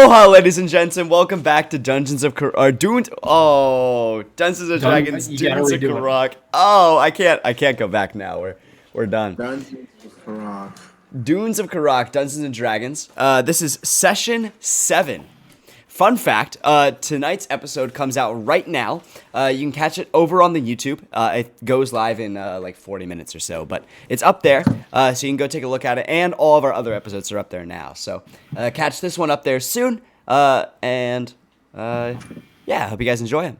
Aloha, ladies and gents, and welcome back to Dungeons of Dragons. Dunes of Karak. Oh, I can't go back now. We're done. Dungeons of Karak. Dunes of Karak, Dungeons and Dragons. This is session 7. Fun fact, tonight's episode comes out right now. You can catch it over on the YouTube. It goes live in like 40 minutes or so, but it's up there, so you can go take a look at it, and all of our other episodes are up there now. So catch this one up there soon, yeah, I hope you guys enjoy them.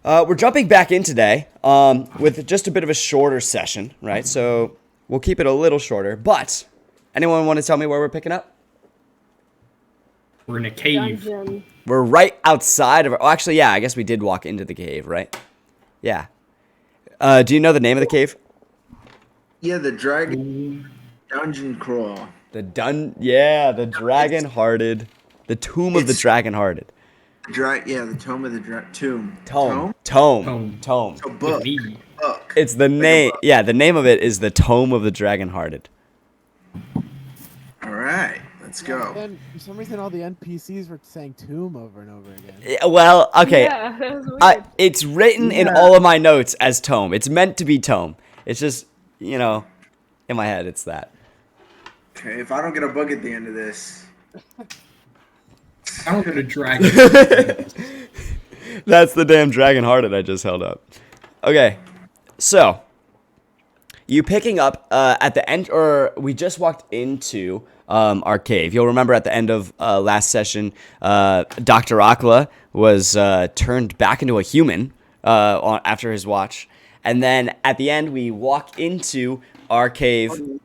We're jumping back in today with just a bit of a shorter session, right? So we'll keep it a little shorter, but anyone want to tell me where we're picking up? We're in a cave. Dungeon. We're right outside of... actually, yeah, I guess we did walk into the cave, right? Yeah. Do you know the name of the cave? Yeah, the dragon dungeon crawl. The Dragon-Hearted. The Tomb of the Dragon-Hearted. The Tome of the Tomb. Tome. A book. Book. It's the name... Yeah, the name of it is the Tome of the Dragon-Hearted. All right, let's go. And for some reason, all the NPCs were saying tomb over and over again. Yeah, well, okay. Yeah, that was weird. It's written in all of my notes as Tome. It's meant to be Tome. It's just, in my head, it's that. Okay, if I don't get a book at the end of this. I don't get a dragon. That's the damn Dragon-Hearted I just held up. Okay, so you picking up at the end, or we just walked into our cave. You'll remember at the end of last session, Dr. Akla was turned back into a human after his watch, and then at the end we walk into our cave.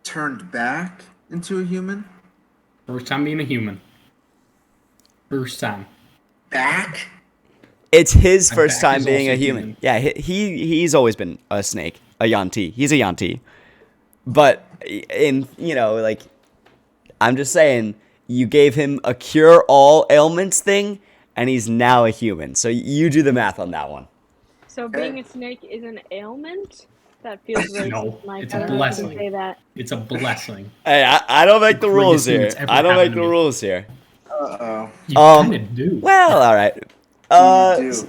Turned back into a human? First time being a human. First time. Back? It's his My first back time is being a also human. human. Yeah, he's always been a snake, a Yanti. He's a Yanti. But I'm just saying, you gave him a cure all ailments thing, and he's now a human. So you do the math on that one. So being a snake is an ailment? That feels racist. No, Mike. it's I a don't know if you can blessing. say that. It's a blessing. Hey, I don't make the Greatest rules thing here. that's ever I don't make happened the to me. rules here. Uh-oh. You kind of do. Well, all right. You do.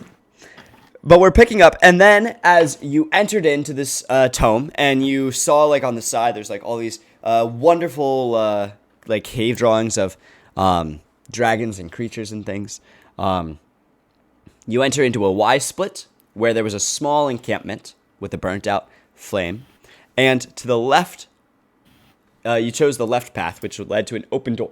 But we're picking up, and then as you entered into this tome, and you saw on the side, there's all these wonderful cave drawings of dragons and creatures and things. You enter into a Y split where there was a small encampment with a burnt out flame, and to the left, you chose the left path, which led to an open door.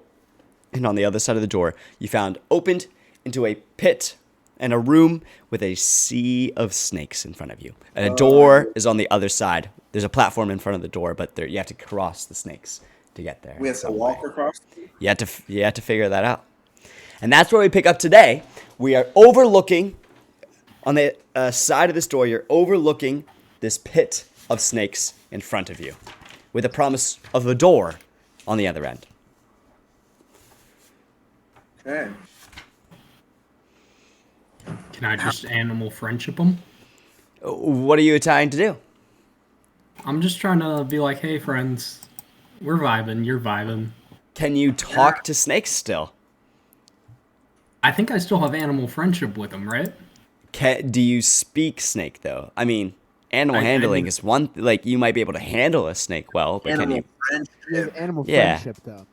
And on the other side of the door, you found opened into a pit and a room with a sea of snakes in front of you. And a door is on the other side. There's a platform in front of the door, but you have to cross the snakes to get there. We have to walk across? You have to figure that out. And that's where we pick up today. We are overlooking, on the side of this door, you're overlooking this pit of snakes in front of you, with a promise of a door on the other end. Okay. Can I just animal friendship them? What are you trying to do? I'm just trying to be like, hey, friends, we're vibing, you're vibing. Can you talk to snakes still? I think I still have animal friendship with them, right? Do you speak snake, though? I mean, animal I handling do. is one... you might be able to handle a snake well, but can Animal you... You have friendship. animal Yeah. friendship, though.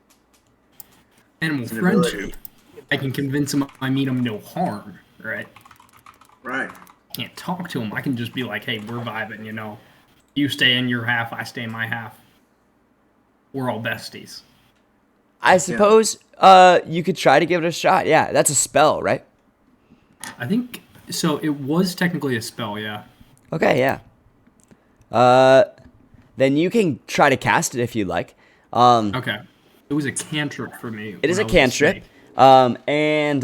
Animal It's an ability. friendship. I can convince them I mean them no harm, right? Right. Can't talk to them. I can just be like, hey, we're vibing, You stay in your half, I stay in my half. We're all besties. I suppose you could try to give it a shot. Yeah, that's a spell, right? I think, so it was technically a spell, yeah. Okay, yeah. Then you can try to cast it if you'd like. Okay. It was a cantrip for me. It is a when I was cantrip, snake. and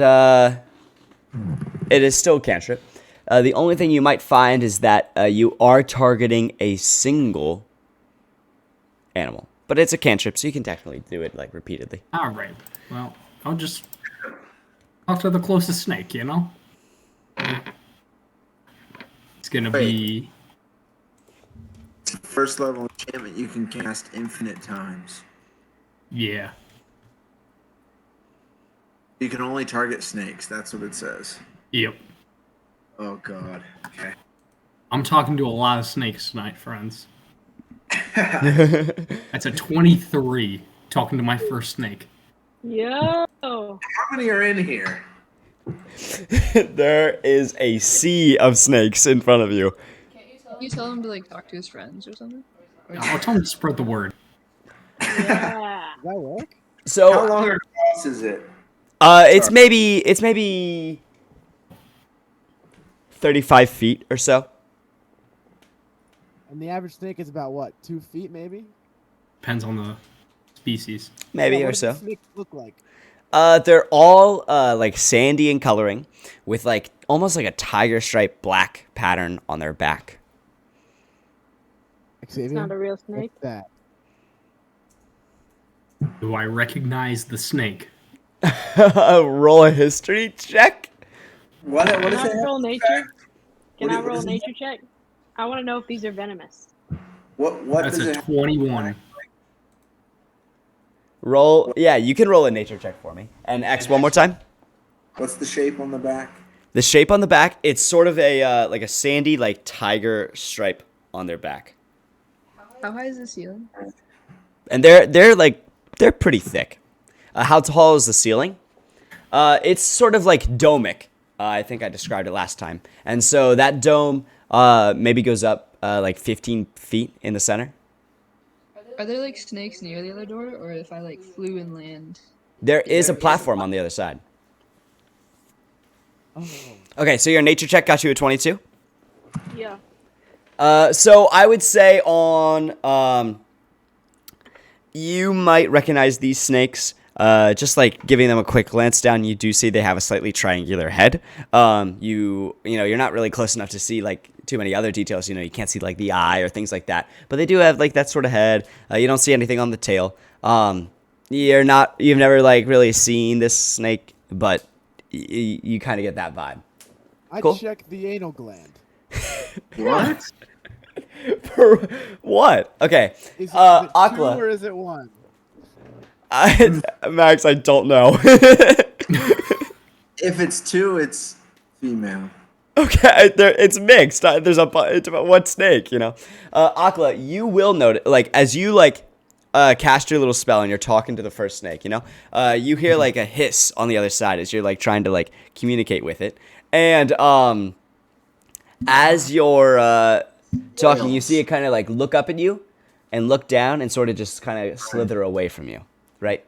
it is still a cantrip. The only thing you might find is that you are targeting a single animal. But it's a cantrip, so you can technically do it, repeatedly. All right. Well, I'll just talk to the closest snake, It's going to be... First level enchantment you can cast infinite times. Yeah. You can only target snakes. That's what it says. Yep. Oh God. Okay. I'm talking to a lot of snakes tonight, friends. That's a 23. Talking to my first snake. Yo. How many are in here? There is a sea of snakes in front of you. Can you tell him to like talk to his friends or something? Or I'll tell him to spread the word. Yeah. Does that work? How So, long across is it? it's maybe 35 feet or so. And the average snake is about what, 2 feet maybe? Depends on the species. Maybe Yeah, or what so. does the snake look like? They're all like sandy in coloring, with like almost like a tiger stripe black pattern on their back. Xavier? It's not a real snake. What's that? Do I recognize the snake? Roll a history check. What Can is I it? roll nature? Can I What roll is a it? nature check? I want to know if these are venomous. What That's does a it have? 21. Roll. Yeah, you can roll a nature check for me. And X one more time. What's the shape on the back? The shape on the back, it's sort of a like a sandy like tiger stripe on their back, how high is the ceiling? and they're pretty thick. How tall is the ceiling? It's sort of like domic. I think I described it last time, and so that dome maybe goes up like 15 feet in the center. Are there like snakes near the other door, or if I like flew and land? There is a platform on the other side. Oh. Okay, so your nature check got you a 22. Yeah. So I would say you might recognize these snakes. Just like giving them a quick glance down, you do see they have a slightly triangular head. You know, you're not really close enough to see like too many other details. You know, you can't see like the eye or things like that. But they do have like that sort of head. You don't see anything on the tail. You've never like really seen this snake, but you kind of get that vibe. I Cool. check the anal gland. What? For what? Okay. Is it Aqua. 2 or is it 1? Max, I don't know. If it's 2, it's female. Okay, it's mixed. There's it's about one snake, you know. Akla, you will notice, like, as you like cast your little spell and you're talking to the first snake, you know, you hear like a hiss on the other side as you're like trying to like communicate with it, and as you're talking, you see it kind of like look up at you and look down and sort of just kind of slither away from you, right?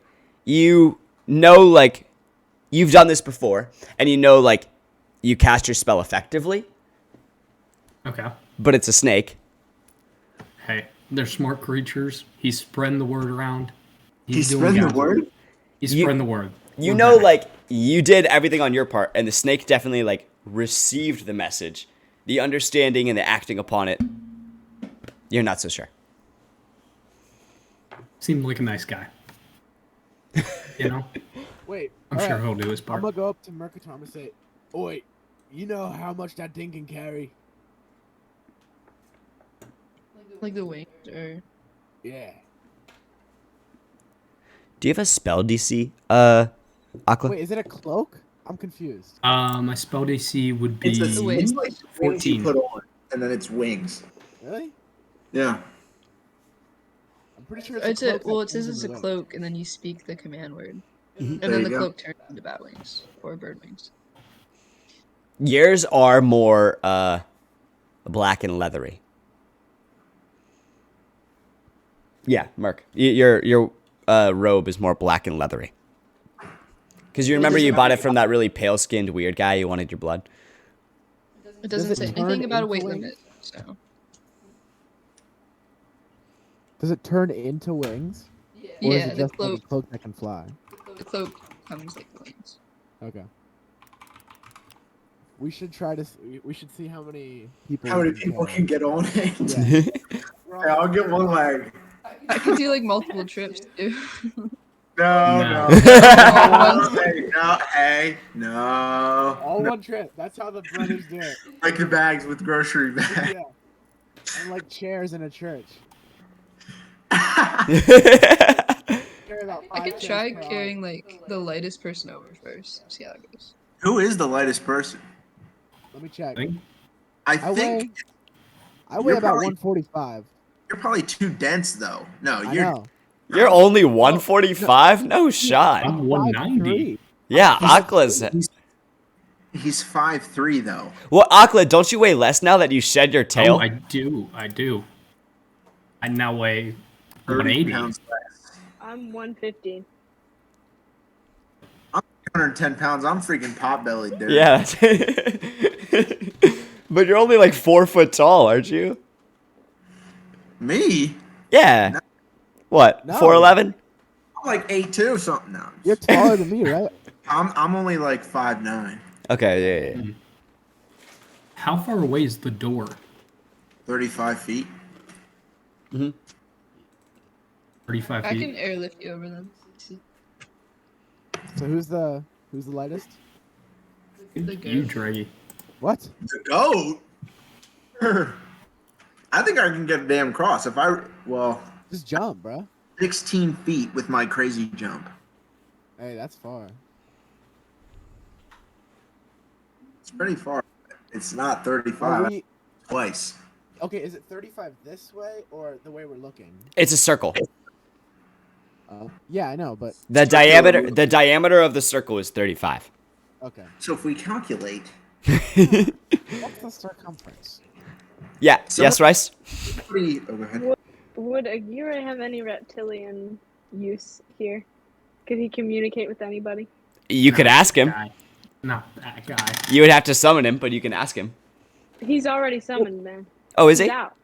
You know, like, you've done this before, and you know, like, you cast your spell effectively, Okay. but it's a snake. Hey, they're smart creatures. He's spreading the word around. He's doing spreading the God's word? work. He's You- spreading the word. You We're know, back. like, you did everything on your part, and the snake definitely, like, received the message. The understanding and the acting upon it, you're not so sure. Seemed like a nice guy. You know? Wait. I'm sure he'll do his I'm part. gonna go up to Mercator and say, "Oi, you know how much that thing can carry?" Like the wings, or Yeah. Do you have a spell DC, Aqua? Wait, is it a cloak? I'm confused. My spell DC would be It's wings? like wings you 14. put on, and then it's wings. Really? Yeah. I'm pretty sure it's a a cloak. well. that It says turns it's a into wings. cloak, and then you speak the command word, and There then you the go. cloak turns into bat wings or bird wings. Yours are more, black and leathery. Yeah, Merc. Your robe is more black and leathery. Because you remember you bought it from that really pale-skinned weird guy who wanted your blood. It doesn't it say turn anything about a into weight wings? limit, so Does it turn into wings? Or is yeah, it the just cloak. like a cloak that can fly? The cloak comes like wings. Okay. We should try to. We should see how many people. How we many people carry. can get on it? Yeah. Hey, I'll get one leg. I can do like multiple trips too. No, No. no. Hey, no, hey, no. All No. one trip. That's how the brothers do it. Like the bags with grocery bags. Yeah. And like chairs in a church. carry about I 5 could chairs try per carrying like the lightest person over first. See how it goes. Who is the lightest person? Let me check. I think I I think weigh You're about probably- 145. you're probably too dense, though. No, I you're. know. You're only 145? No shot. I'm 190. 5'3". Yeah, Akla's. He's 5'3", though. Well, Akla, don't you weigh less now that you shed your tail? Oh, I do. I do. I now weigh 30 180. pounds less. I'm 150. 110 pounds. I'm freaking pot bellied, dude. Yeah. But you're only like 4 foot tall, aren't you? Me? Yeah. No. What? No. 4'11"? I'm like 8'2" something now. You're taller than me, right? I'm only like 5'9", Okay, yeah. How far away is the door? 35 feet. 35 I feet. can airlift you over them. So who's the lightest? The You, goat. Draggy. What? The goat? I think I can get a damn cross if well, Just jump, bro. 16 feet with my crazy jump. Hey, that's far. It's pretty far. It's not Are 35. we, Twice. okay, is it 35 this way or the way we're looking? It's a circle. Yeah, I know, but The diameter of the circle is 35. okay. So if we calculate, What's the circumference? Yeah. Yes, Rice? pretty. Oh, go ahead. Would Aguirre have any reptilian use here? Could he communicate with anybody? You could ask him. Guy. Not that guy. You would have to summon him, but you can ask him. He's already summoned, man. Oh, is He's he? out.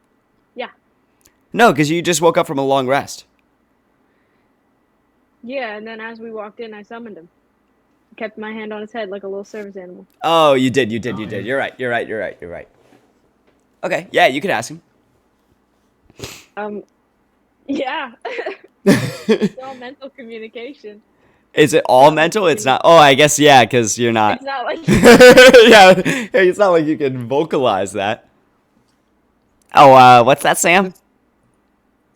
No, because you just woke up from a long rest. Yeah, and then as we walked in, I summoned him. Kept my hand on his head like a little service animal. Oh, you did. yeah. You're right. Okay, yeah, you could ask him. Yeah. It's all mental communication. Is it all mental? It's not. Oh, I guess, yeah, because you're not. It's not like Yeah, hey, it's not like you can vocalize that. Oh, what's that, Sam?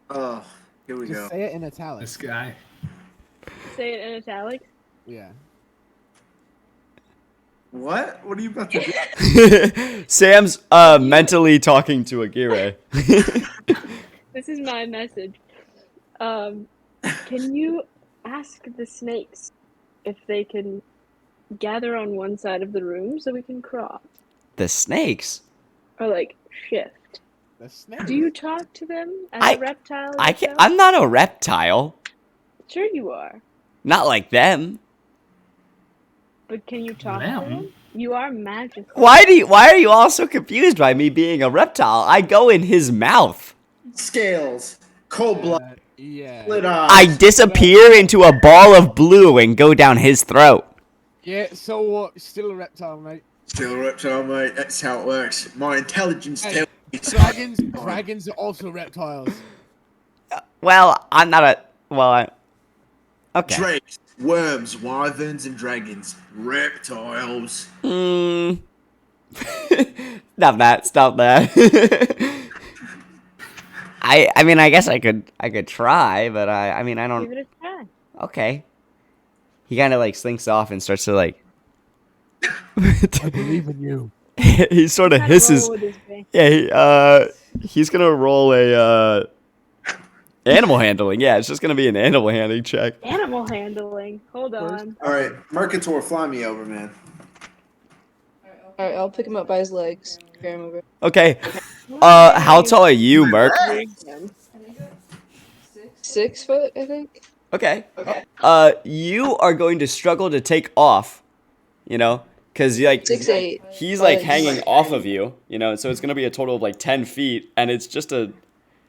Oh, here we Just go. say it in italics. This guy. say it in italics. Yeah. What? What are you about to do? Sam's mentally talking to Aguirre. This is my message. Can you ask the snakes if they can gather on one side of the room so we can cross? The snakes? Or like shift. The snake. Do you talk to them as I- a reptile? I can't. yourself? I'm not a reptile. Sure you are. Not like them. But can you talk Them? to them? You are magical. Why are you all so confused by me being a reptile? I go in his mouth. Scales, cold blood, Yeah. split eyes. I disappear into a ball of blue and go down his throat. Yeah, so what? Still a reptile, mate. Still reptile, mate. That's how it works. My intelligence Hey, tells me. Dragons are also reptiles. Well, I'm not a. Well, okay. Drakes, worms, wyverns, and dragons. Reptiles. Stop that. I mean, I guess I could try, but I mean, I Give don't. it a try. Okay. He kind of like slinks off and starts to like. I believe in you. He sort of Kinda hisses. roll with his face. Yeah, he's gonna roll a animal handling. Yeah, it's just gonna be an animal handling check. Animal handling. Hold on. All right, Mercator, fly me over, man. Alright, I'll pick him up by his legs. Carry him over. Okay. How tall are you, Merc? 6 foot, I think. Okay. You are going to struggle to take off. You know, because like 6'8". he's like Legs. hanging off of you. You know, so it's gonna be a total of like 10 feet, and it's just a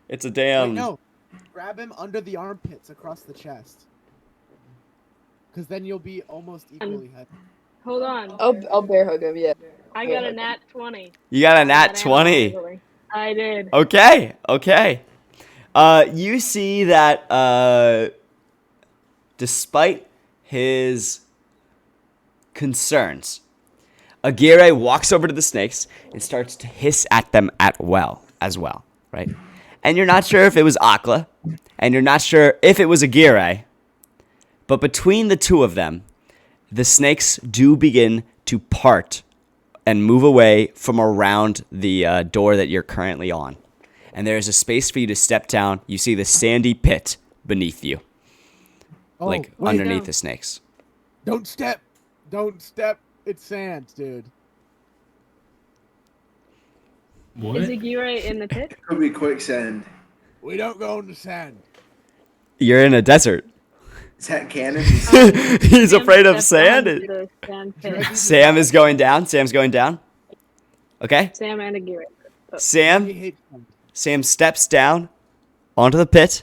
damn. Wait, no. Grab him under the armpits across the chest. Because then you'll be almost equally heavy. Hold on. I'll bear hug him, yeah. I got a nat 20. You got a nat That 20. animal handling. I did. Okay. You see that despite his concerns, Aguirre walks over to the snakes and starts to hiss at them as well, right? And you're not sure if it was Akla, and you're not sure if it was Aguirre, But between the two of them, the snakes do begin to part and move away from around the door that you're currently on. And there is a space for you to step down. You see the sandy pit beneath you, Oh, like wait, underneath no. the snakes. Don't step. Don't step. It's sand, dude. What? Is Aguirre in the pit? Could be quicksand. We don't go in the sand. You're in a desert. Is that canon? He's Sam afraid of stepped sand. onto the sand pit. Sam is going down. Sam's going down. Okay. Sam and Aguirre. We Sam hate sand. Sam steps down onto the pit,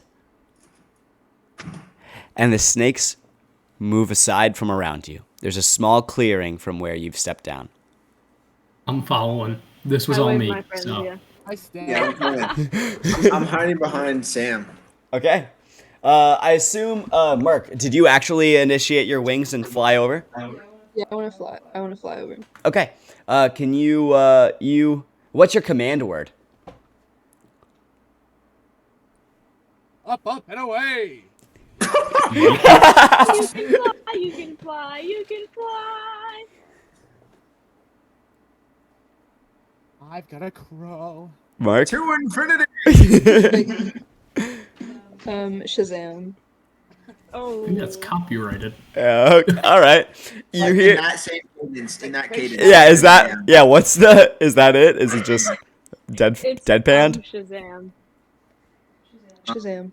and the snakes move aside from around you. There's a small clearing from where you've stepped down. I'm following. This was I all wave me. my friends, So yeah. I stand. Yeah, I'm coming. I'm hiding behind Sam. Okay. I assume, Mark, did you actually initiate your wings and fly over? Yeah, I want to fly. I want to fly over. Okay. Can you, what's your command word? Up, up, and away. You can fly, you can fly, you can fly. I've got a crow. Mark? To infinity. Shazam. Oh. I think that's copyrighted. All right. You Like, hear? in that same cadence, in that cadence. Yeah, is that, yeah, what's the, is that it? Is it just It's deadpanned? Shazam. Shazam.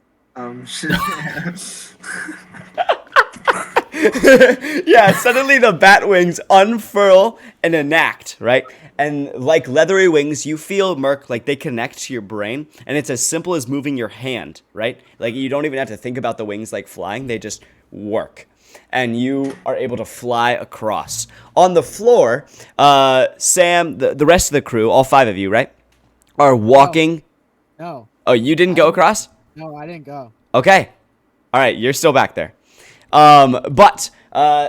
Yeah, suddenly the bat wings unfurl and enact, right? And like leathery wings, you feel, Merc, like they connect to your brain, and it's as simple as moving your hand, right? Like you don't even have to think about the wings like flying, they just work. And you are able to fly across. On the floor, Sam, the rest of the crew, all 5 of you, right, are walking. No, Oh, you didn't go across? no, I didn't go. Okay. All right, you're still back there. But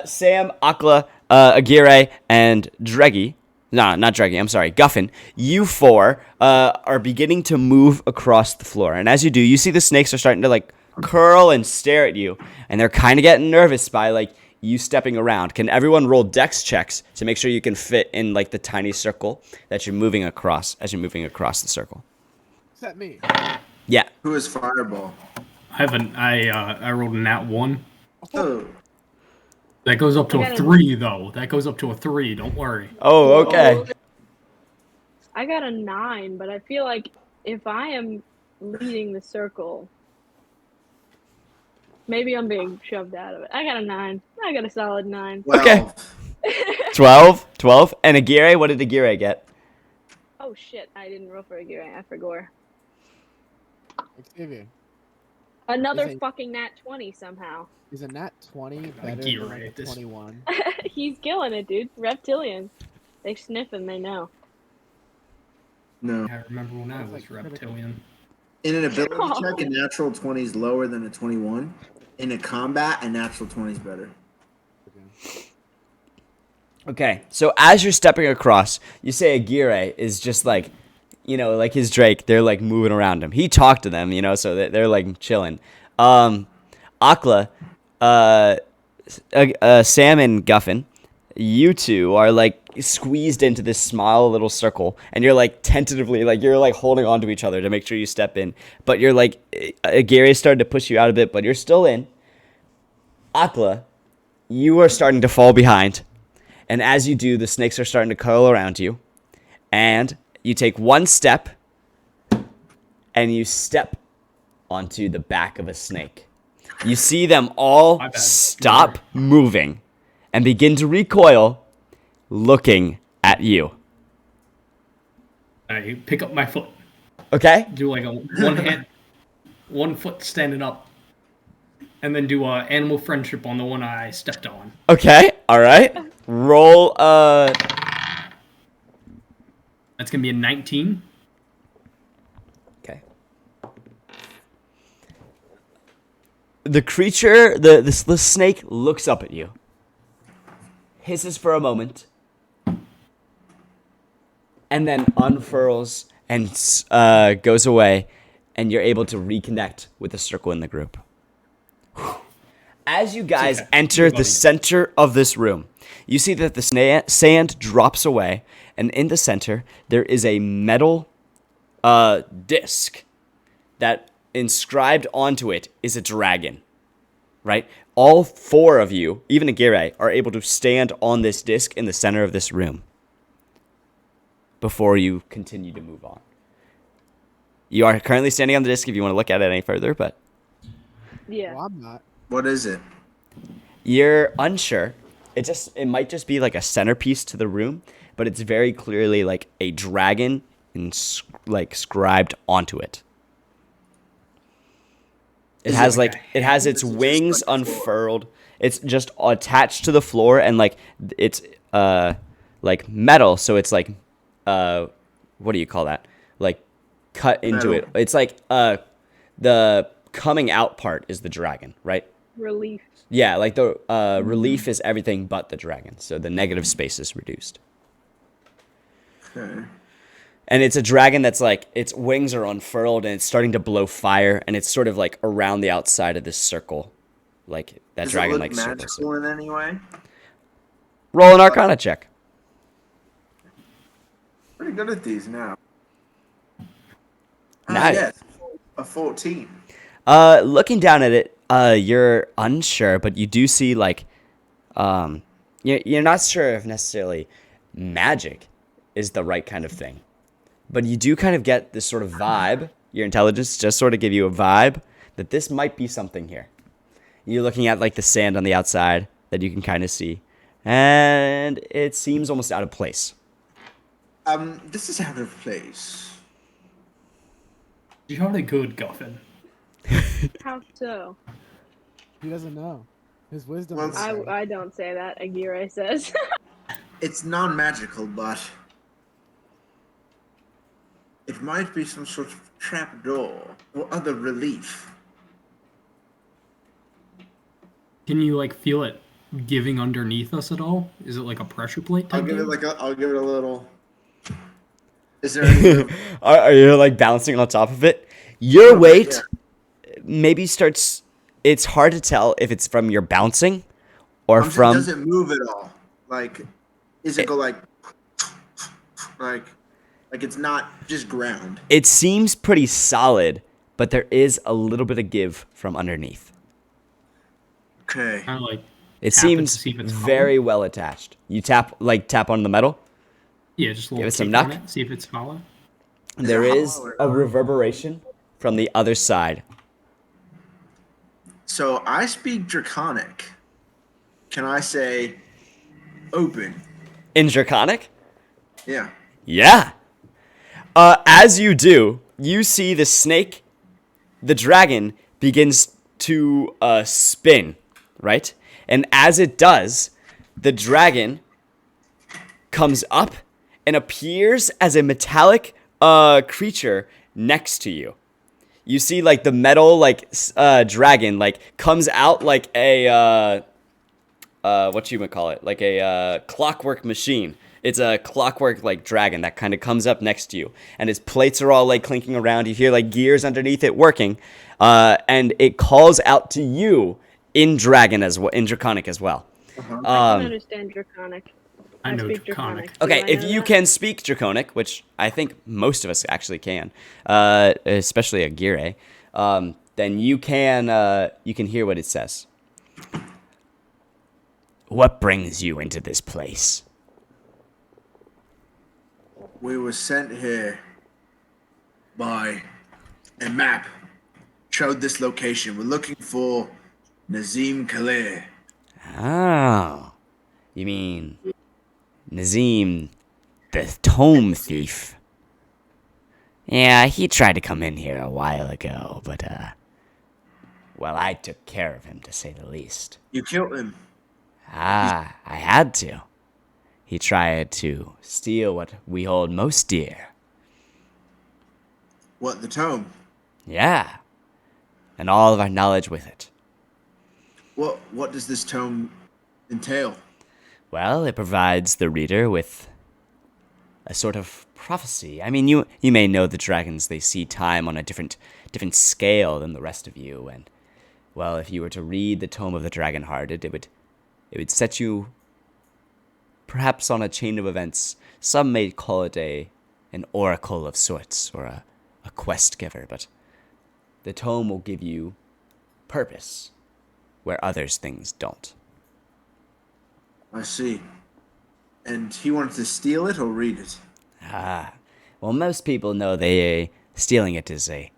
Sam, Akla, Aguirre, and Dreggy, no, not Dreggy, I'm sorry, Guffin, you 4 are beginning to move across the floor. And as you do, you see the snakes are starting to like curl and stare at you. And they're kind of getting nervous by like you stepping around. Can everyone roll dex checks to make sure you can fit in like the tiny circle that you're moving across as you're moving across the circle? Except me. Yeah. Who is Fireball? I rolled a nat 1. Oh, That goes up to I a got a- 3 though. That goes up to a 3. Don't worry. Oh, okay. I got a 9, but I feel like if I am leading the circle, maybe I'm being shoved out of it. I got a 9. I got a solid 9. well. Okay. 12. And Aguirre, what did Aguirre get? Oh shit, I didn't roll for Aguirre. I forgot. Xavier, Another Is it- fucking nat 20 somehow. is a nat 20 better Gear than right like a at this- 21? He's killing it, dude. Reptilians. They sniff and they know. No. I remember when I Sounds was like critical. reptilian. In an ability Oh. check, a natural 20 is lower than a 21. In a combat, a natural 20 is better. Okay, so as you're stepping across, you say Aguirre is just like, you know, like his Drake, they're like moving around him. He talked to them, you know, so they're like chilling. Akla, Sam and Guffin, you 2 are like squeezed into this small little circle, and you're like tentatively, like you're like holding on to each other to make sure you step in. But you're like, Aguirre started to push you out a bit, but you're still in. Akla, you are starting to fall behind. And as you do, the snakes are starting to curl around you. And you take 1 step, and you step onto the back of a snake. You see them all My bad. stop moving and begin to recoil, looking at you. I pick up my foot, Okay? do like a 1 hand, 1 foot standing up, and then do a animal friendship on the one I stepped on. Okay, all right. Roll, That's gonna be a 19. Okay. The creature, the snake looks up at you, hisses for a moment, and then unfurls and goes away, and you're able to reconnect with the circle in the group. As you guys okay. enter the center of this room, you see that the sand drops away, and in the center there is a metal disc that inscribed onto it is a dragon, right? All 4 of you, even Aguirre, are able to stand on this disc in the center of this room before you continue to move on. You are currently standing on the disc if you want to look at it any further, but Yeah. Well, I'm not. What is it? you're unsure. It might just be like a centerpiece to the room, but it's very clearly like a dragon scribed onto it. It Is it has like like it has its Is it just wings like the floor? unfurled. It's just attached to the floor, and like it's like metal, so it's like what do you call that? Like cut into Metal. it. It's like the coming out part is the dragon, right? Relief. Yeah, like the relief is everything but the dragon, so the negative space is reduced. Okay. And it's a dragon that's like, its wings are unfurled and it's starting to blow fire, and it's sort of like around the outside of this circle. Like that Does dragon it like look circles. magical in any way? Roll an Arcana check. Pretty good at these now. Nice. Yes, a 14. Looking down at it, you're unsure, but you do see like, you're not sure if necessarily magic is the right kind of thing. But you do kind of get this sort of vibe. Your intelligence just sort of give you a vibe that this might be something here. You're looking at like the sand on the outside that you can kind of see, and it seems almost out of place. This is out of place. You're a good Guffin. How so? He doesn't know. His wisdom. Well, is I, there. I don't say that. Aguirre says. It's non-magical, but it might be some sort of trapdoor or other relief. Can you like feel it giving underneath us at all? Is it like a pressure plate type I'll give thing? it I'll give it a little. Is there any? Are you like bouncing on top of it? Your weight maybe starts. It's hard to tell if it's from your bouncing or from. Does it move at all? Like, is it go like it's not just ground? It seems pretty solid, but there is a little bit of give from underneath. Okay. Kind of like It tap to seems see if it's very well attached. You tap on the metal. yeah, just a little it some kick on knuck. it, see if it's hollow. There it is hollow or a not? reverberation from the other side. So I speak Draconic. Can I say open? In Draconic? Yeah. Yeah. As you do, you see the snake, the dragon, begins to spin, right? And as it does, the dragon comes up and appears as a metallic creature next to you. You see, like, the metal, like, dragon, like, comes out like a, like a clockwork machine. It's a clockwork, like, dragon that kind of comes up next to you. And its plates are all, like, clinking around. You hear, like, gears underneath it working. And it calls out to you in Draconic as well. I can understand Draconic. I know speak Draconic. Do Okay, I if know you that? can speak Draconic, which I think most of us actually can, especially Aguirre, then you can hear what it says. What brings you into this place? We were sent here by a map. Showed this location. We're looking for Nazim Khalil. Oh, you mean Nazim, the tome thief? Yeah, he tried to come in here a while ago, but, well, I took care of him, to say the least. You killed him. Ah, I had to. He tried to steal what we hold most dear. What, the tome? Yeah, and all of our knowledge with it. What does this tome entail? Well, it provides the reader with a sort of prophecy. I mean, you may know the dragons, they see time on a different scale than the rest of you, and Well, if you were to read the Tome of the Dragon-Hearted, it would set you perhaps on a chain of events. Some may call it an oracle of sorts, or a quest giver, but the tome will give you purpose where others things don't. I see. And he wanted to steal it or read it? Ah, well, most people know stealing it is a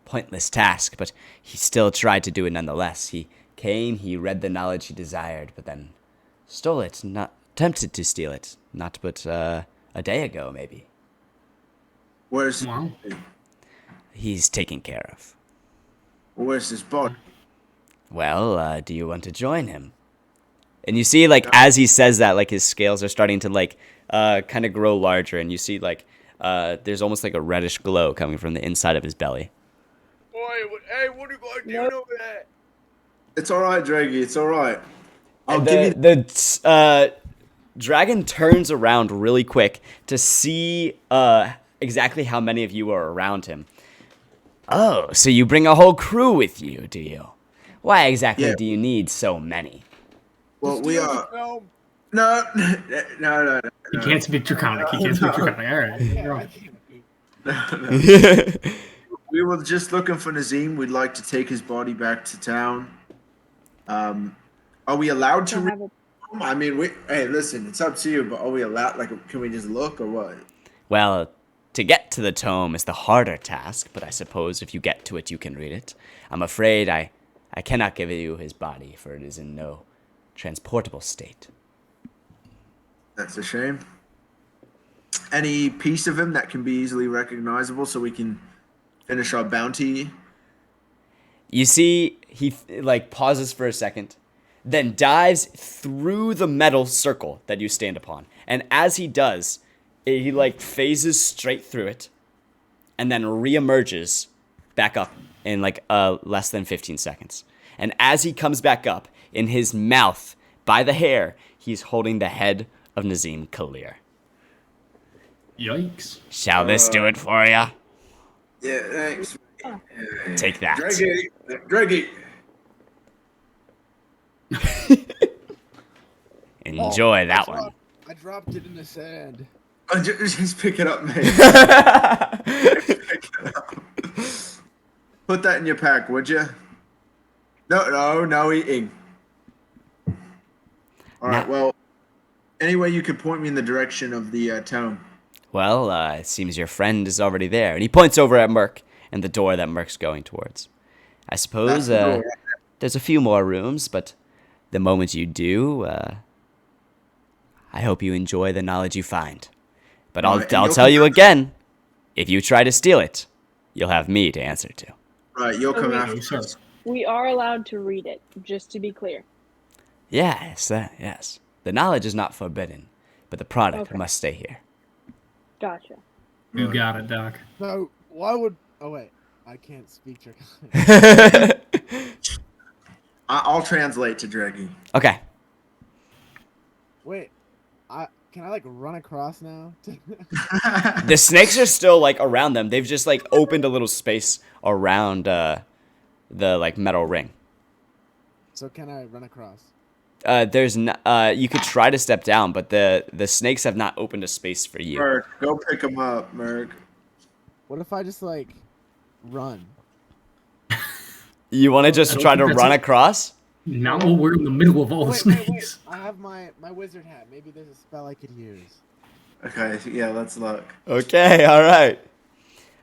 pointless task, but he still tried to do it nonetheless. He came, he read the knowledge he desired, but then stole it, not attempted to steal it, not but a day ago, maybe. Where's Wow. He's taken care of. Where's his body? Well, do you want to join him? And you see, like, as he says that, like, his scales are starting to, like, kind of grow larger, and you see, like, there's almost like a reddish glow coming from the inside of his belly. Hey, what are you going to do over there? It's all right, Draggy. It's all right. I'll give you The dragon turns around really quick to see exactly how many of you are around him. Oh, so you bring a whole crew with you, do you? Why exactly do you need so many? Well, we are. No. He can't speak Draconic. He can't speak Draconic. All right. You're on. We were just looking for Nazim. We'd like to take his body back to town. Are we allowed to? I mean, hey, listen, it's up to you. But are we allowed? Like, can we just look or what? Well, to get to the tome is the harder task, but I suppose if you get to it, you can read it. I'm afraid I cannot give you his body, for it is in no transportable state. That's a shame. Any piece of him that can be easily recognizable so we can finish our bounty? You see, he like pauses for a second, then dives through the metal circle that you stand upon. And as he does, he like phases straight through it and then reemerges back up in like less than 15 seconds. And as he comes back up, in his mouth, by the hair, he's holding the head of Nazim Kalir. Yikes. Shall this do it for ya? Yeah, thanks. Take that. Draggy. Enjoy that one. I dropped it in the sand. Just pick it up, mate. Pick it up. Put that in your pack, would you? No eating. All right, well, anyway, you could point me in the direction of the town. Well, it seems your friend is already there. And he points over at Merc and the door that Merc's going towards. I suppose there's a few more rooms, but the moment you do, I hope you enjoy the knowledge you find. But I'll tell you again, if you try to steal it, you'll have me to answer to. Right, you'll come after us. We are allowed to read it, just to be clear. Yes. The knowledge is not forbidden, but the product must stay here. Gotcha. You got it, Doc. So why would? Oh wait, I can't speak Draconic. I'll translate to Draggy. Okay. Wait, can I like run across now? The snakes are still like around them. They've just like opened a little space around the like metal ring. So can I run across? You could try to step down, but the snakes have not opened a space for you. Merc, go pick him up, Merc. What if I just like run? You want to just try to run across? Now we're in the middle of all the Wait. snakes. I have my wizard hat. Maybe there's a spell I could use. Okay, yeah, let's look. Okay, all right.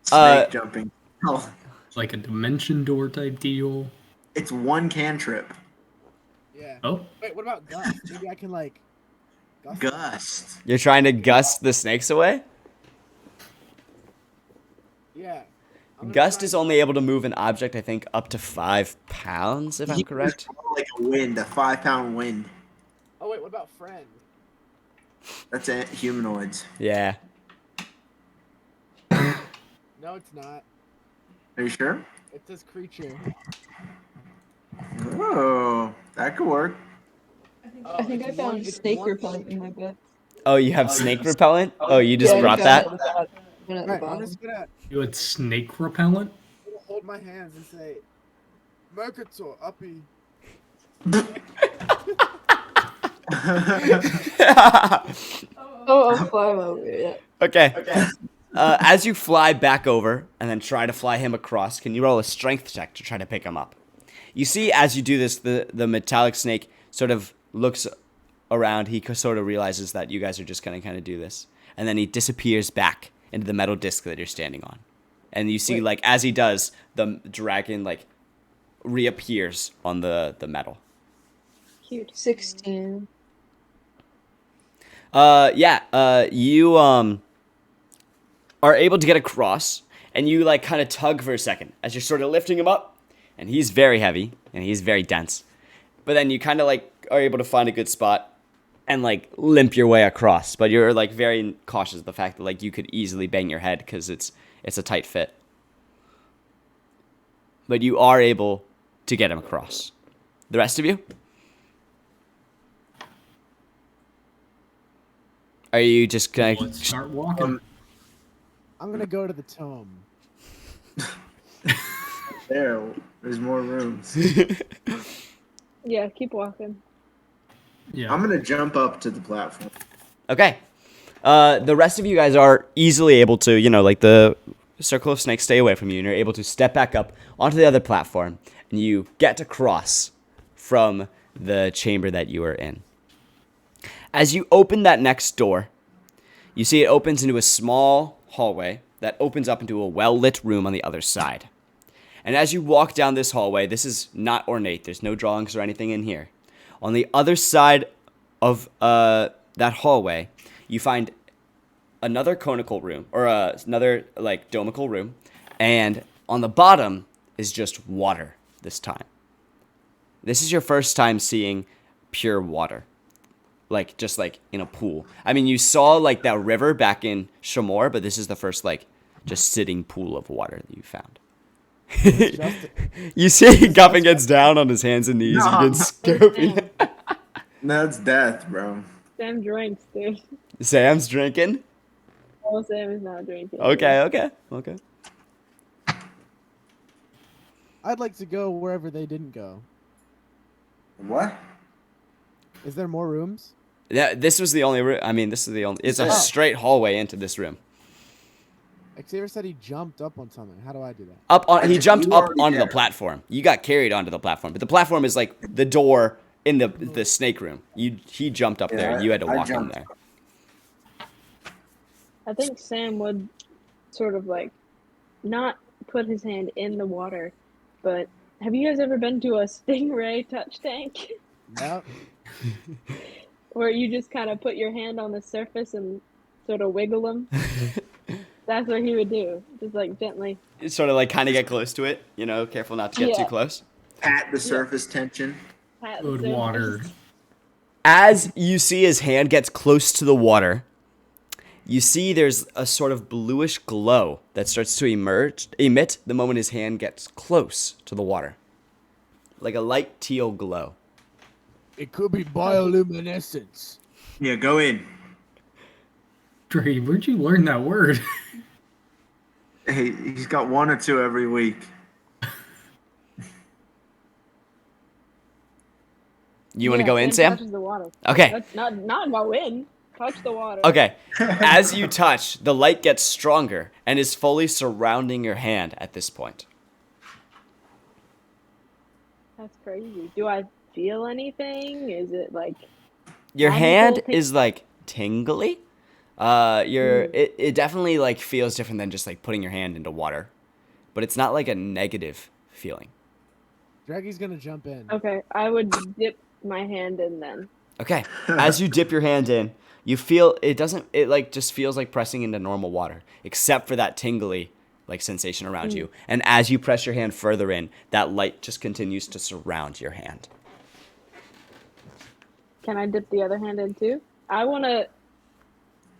Snake jumping. Oh, Like a dimension door type deal. it's one cantrip. Yeah. Oh, Wait, what about gust? Maybe I can like gust. Gust. You're trying to gust the snakes away? Yeah. I'm gonna Gust try is and- only able to move an object, I think, up to 5 pounds, if I'm correct. Like a wind, a 5-pound wind. Oh wait, what about friend? That's it. Humanoids. Yeah. No, it's not. Are you sure? It says creature. Oh, that could work. I think I found snake repellent in my bed. Oh, you have snake repellent? Oh, you just Yeah, brought I that? found it at the Alright, I'm bottom. just gonna you had snake repellent? hold my hands and say, Mercator, uppy. Oh, I'll fly him over. Yeah. Okay. As you fly back over and then try to fly him across, can you roll a strength check to try to pick him up? You see, as you do this, the metallic snake sort of looks around. He sort of realizes that you guys are just going to kind of do this. And then he disappears back into the metal disc that you're standing on. And you see, like, as he does, the dragon, like, reappears on the metal. Cute. 16. You are able to get across, and you like kind of tug for a second as you're sort of lifting him up, and he's very heavy and he's very dense. But then you kind of like are able to find a good spot and like limp your way across. But you're like very cautious of the fact that like you could easily bang your head because it's a tight fit. But you are able to get him across. The rest of you? Are you just gonna Let's start walking. I'm gonna go to the tome. There's more rooms. Yeah, keep walking. Yeah. I'm gonna jump up to the platform. Okay. The rest of you guys are easily able to, like the circle of snakes stay away from you, and you're able to step back up onto the other platform, and you get to cross from the chamber that you are in. As you open that next door, you see it opens into a small hallway that opens up into a well-lit room on the other side. And as you walk down this hallway, this is not ornate. There's no drawings or anything in here. On the other side of that hallway, you find another conical room, or another like domical room, and on the bottom is just water this time. This is your first time seeing pure water. Like, just, like, in a pool. I mean, you saw, like, that river back in Shamor, but this is the first, like, just sitting pool of water that you found. You see Guffin gets down on his hands and knees and begins scoping. That's death, bro. Sam drinks, dude. Sam's drinking? Oh, Sam is not drinking. Okay. I'd like to go wherever they didn't go. What? Is there more rooms? Yeah, this was the only room. I mean, this is the only... It's a straight hallway into this room. Xavier said he jumped up on something. How do I do that? He jumped up onto the platform. You got carried onto the platform. But the platform is like the door in the snake room. He jumped up there. You had to walk in there. I think Sam would sort of like not put his hand in the water, but have you guys ever been to a stingray touch tank? No. Where you just kind of put your hand on the surface and sort of wiggle them? That's what he would do. Just like gently. Sort of like kind of get close to it, careful not to get too close. Pat the surface tension. Pat the Good surface. water. As you see his hand gets close to the water, you see there's a sort of bluish glow that starts to emit the moment his hand gets close to the water. Like a light teal glow. It could be bioluminescence. Yeah, go in. Dre, where'd you learn that word? Hey, he's got one or two every week. You want to go in, Sam? Touches the water. Okay. That's not go in. Touch the water. Okay. As you touch, the light gets stronger and is fully surrounding your hand at this point. That's crazy. Do I feel anything? Is it like Your magical hand thing? is like tingly. It definitely like feels different than just like putting your hand into water, but it's not like a negative feeling. Draggy's gonna jump in. Okay, I would dip my hand in then. Okay. As you dip your hand in, you feel it like just feels like pressing into normal water, except for that tingly like sensation around you. And as you press your hand further in, that light just continues to surround your hand. Can I dip the other hand in too? I want to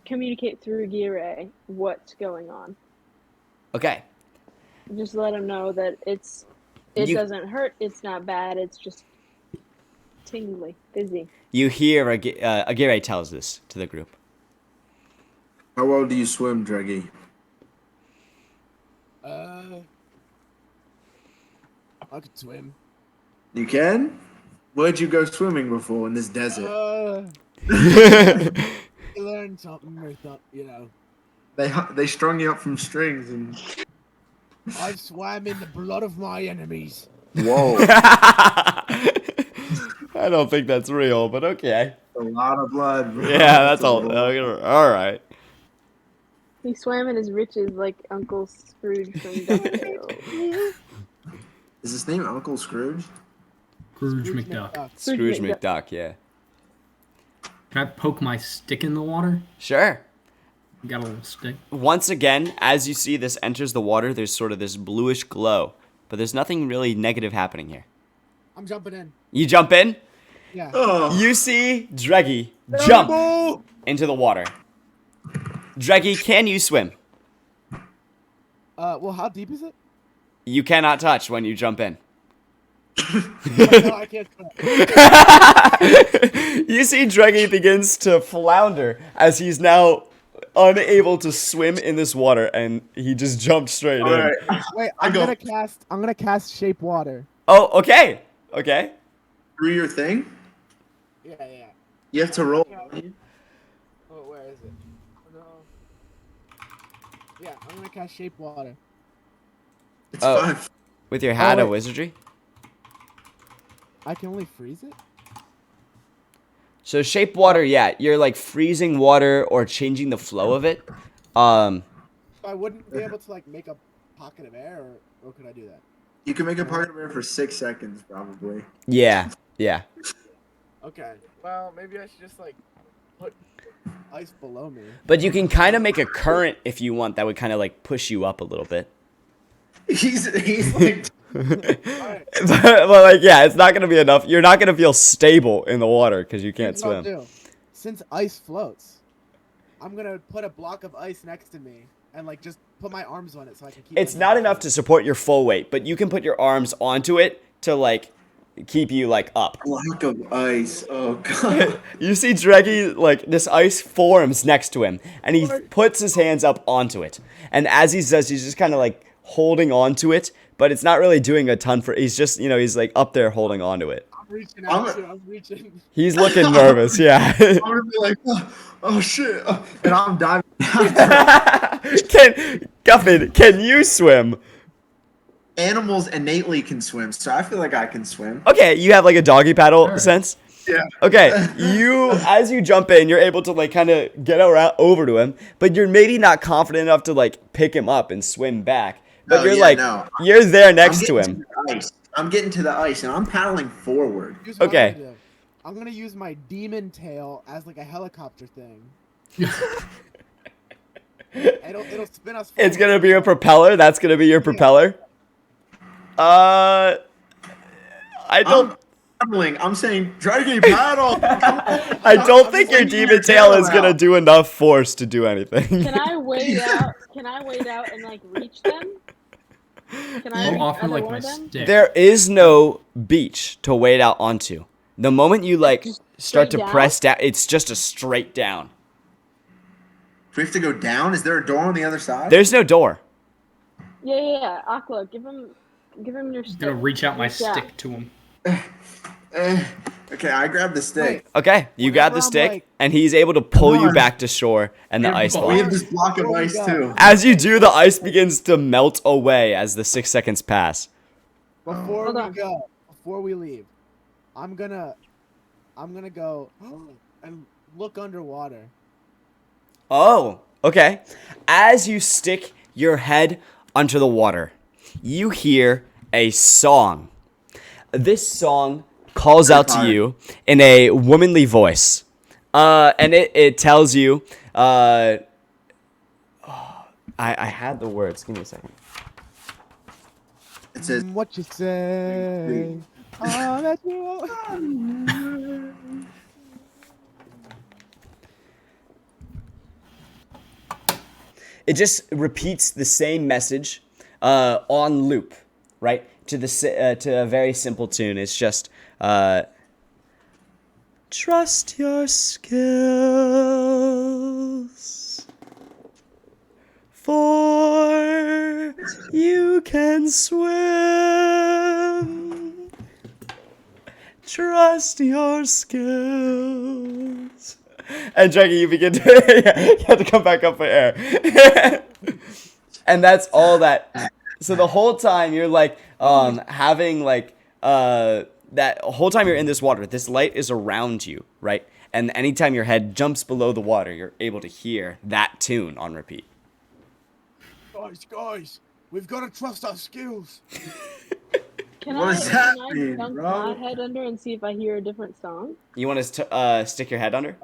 communicate through Gire what's going on. Okay. Just let him know that it doesn't hurt. It's not bad. It's just tingly, fizzy. You hear Aguirre tells this to the group. How well do you swim, Draggy? I could swim. You can? Where'd you go swimming before in this desert? You learn something or something, you know. They strung you up from strings and. I've swam in the blood of my enemies. Whoa. I don't think that's real, but okay. A lot of blood, bro. Yeah, that's a all. lot. All right. He swam in his riches like Uncle Scrooge from DuckTales. Is his name Uncle Scrooge? Scrooge McDuck. Scrooge McDuck. McDuck, yeah. Can I poke my stick in the water? Sure. Got a little stick. Once again, as you see this enters the water, there's sort of this bluish glow, but there's nothing really negative happening here. I'm jumping in. You jump in, Yeah. Oh. you see Dreggy jump into the water. Dreggy, can you swim? Well, how deep is it? You cannot touch when you jump in. No, I can't swim. You see Dreggy begins to flounder as he's now unable to swim in this water, and he just jumped straight in. Alright. Wait, I I'm go gonna cast shape water. Oh, okay. Okay. through your thing. Yeah. You have to roll. Oh, where is it? No. Yeah, I'm gonna cast shape water. It's Oh. 5. With your hat of wait. wizardry? I can only freeze it? So shape water, yeah, you're like freezing water or changing the flow of it. So I wouldn't be able to like make a pocket of air, or could I do that? You can make a pocket of air for 6 seconds, probably. Yeah. Okay. Well, maybe I should just like put ice below me. But you can kind of make a current if you want that would kind of like push you up a little bit. He's like. Alright. but like, yeah, it's not gonna be enough. You're not gonna feel stable in the water because you can't Here's what I'll swim. do. Since ice floats, I'm gonna put a block of ice next to me and like just put my arms on it so I can keep. It's not enough to support your full weight, but you can put your arms onto it to like keep you like up. Block of ice. Oh god. You see Dreggy, like, this ice forms next to him, and he puts his hands up onto it. And as he does, he's just kind of, like, holding onto it, but it's not really doing a ton for, he's just, you know, he's, like, up there holding onto it. I'm reaching out. I'm reaching. He's looking nervous, yeah. I'm gonna be like, oh shit, and I'm diving. Guffin, can you swim? Animals innately can swim, so I feel like I can swim. Okay, you have, like, a doggy paddle sense? Yeah. Okay, as you jump in, you're able to, like, kind of get around over to him, but you're maybe not confident enough to, like, pick him up and swim back. But you're there next to him. I'm getting to the ice, and I'm paddling forward. Here's what Okay. I'm gonna do. I'm gonna use my demon tail as like a helicopter thing. It'll spin us. It's forward. gonna be a propeller. That's gonna be your propeller. I don't. I'm saying, Dragon paddle. I don't think your demon tail is gonna do enough force to do anything. Can I wait out? Can I wait out and like reach them? Can I I'll reach offer either like one my of them? stick. There is no beach to wade out onto. The moment you like Just start to straight down? press down, it's just a straight down. Do we have to go down? Is there a door on the other side? There's no door. Yeah. Aqua, give him your stick. I'm gonna reach out my Reach out. stick to him. Okay, I grabbed the stick. Okay, you got the Whenever I'm, stick, like- and he's able to pull Come you on. back to shore, and the Yeah, ice but We block. have this block of Where we ice go? too. As you do, the ice begins to melt away as the 6 seconds pass. Before Hold we on. go, before we leave, I'm gonna go and look underwater. Oh, okay. As you stick your head under the water, you hear a song. This song calls out to you in a womanly voice. And it tells you, I had the words. Give me a second. It says, What you say? Oh, that you. It just repeats the same message on loop, right? To a very simple tune. It's just trust your skills, for you can swim. Trust your skills. And Jackie, you begin to you have to come back up for air. And that's all that. So the whole time you're like having like that whole time you're in this water, this light is around you, right? And anytime your head jumps below the water, you're able to hear that tune on repeat. Guys, we've got to trust our skills. Can What I, does that can I mean, dunk bro? my head under and see if I hear a different song? You want to stick your head under?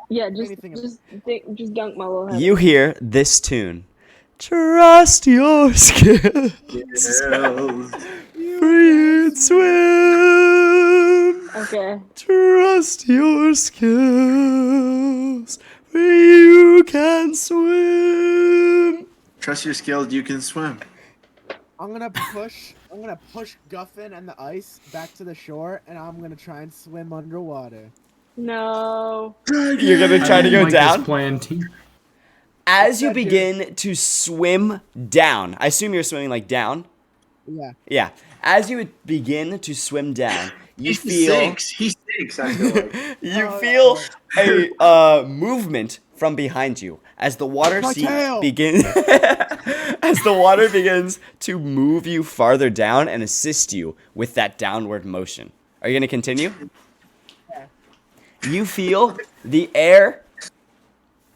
Yeah, just Anything- just dunk my little head. You hear this tune. Trust your skills. Skills. Free to swim. Okay. Trust your skills. You can swim. Trust your skills. You can swim. I'm gonna push Guffin and the ice back to the shore, and I'm gonna try and swim underwater. No. You're gonna try I to didn't go like down. This plan, team. As you Gotcha. begin to swim down, I assume you're swimming like down. Yeah. Yeah. As you begin to swim down, you He feel sinks. He sinks. I feel like. you feel a movement from behind you as the water My tail! begins as the water begins to move you farther down and assist you with that downward motion. Are you going to continue? Yeah. You feel the air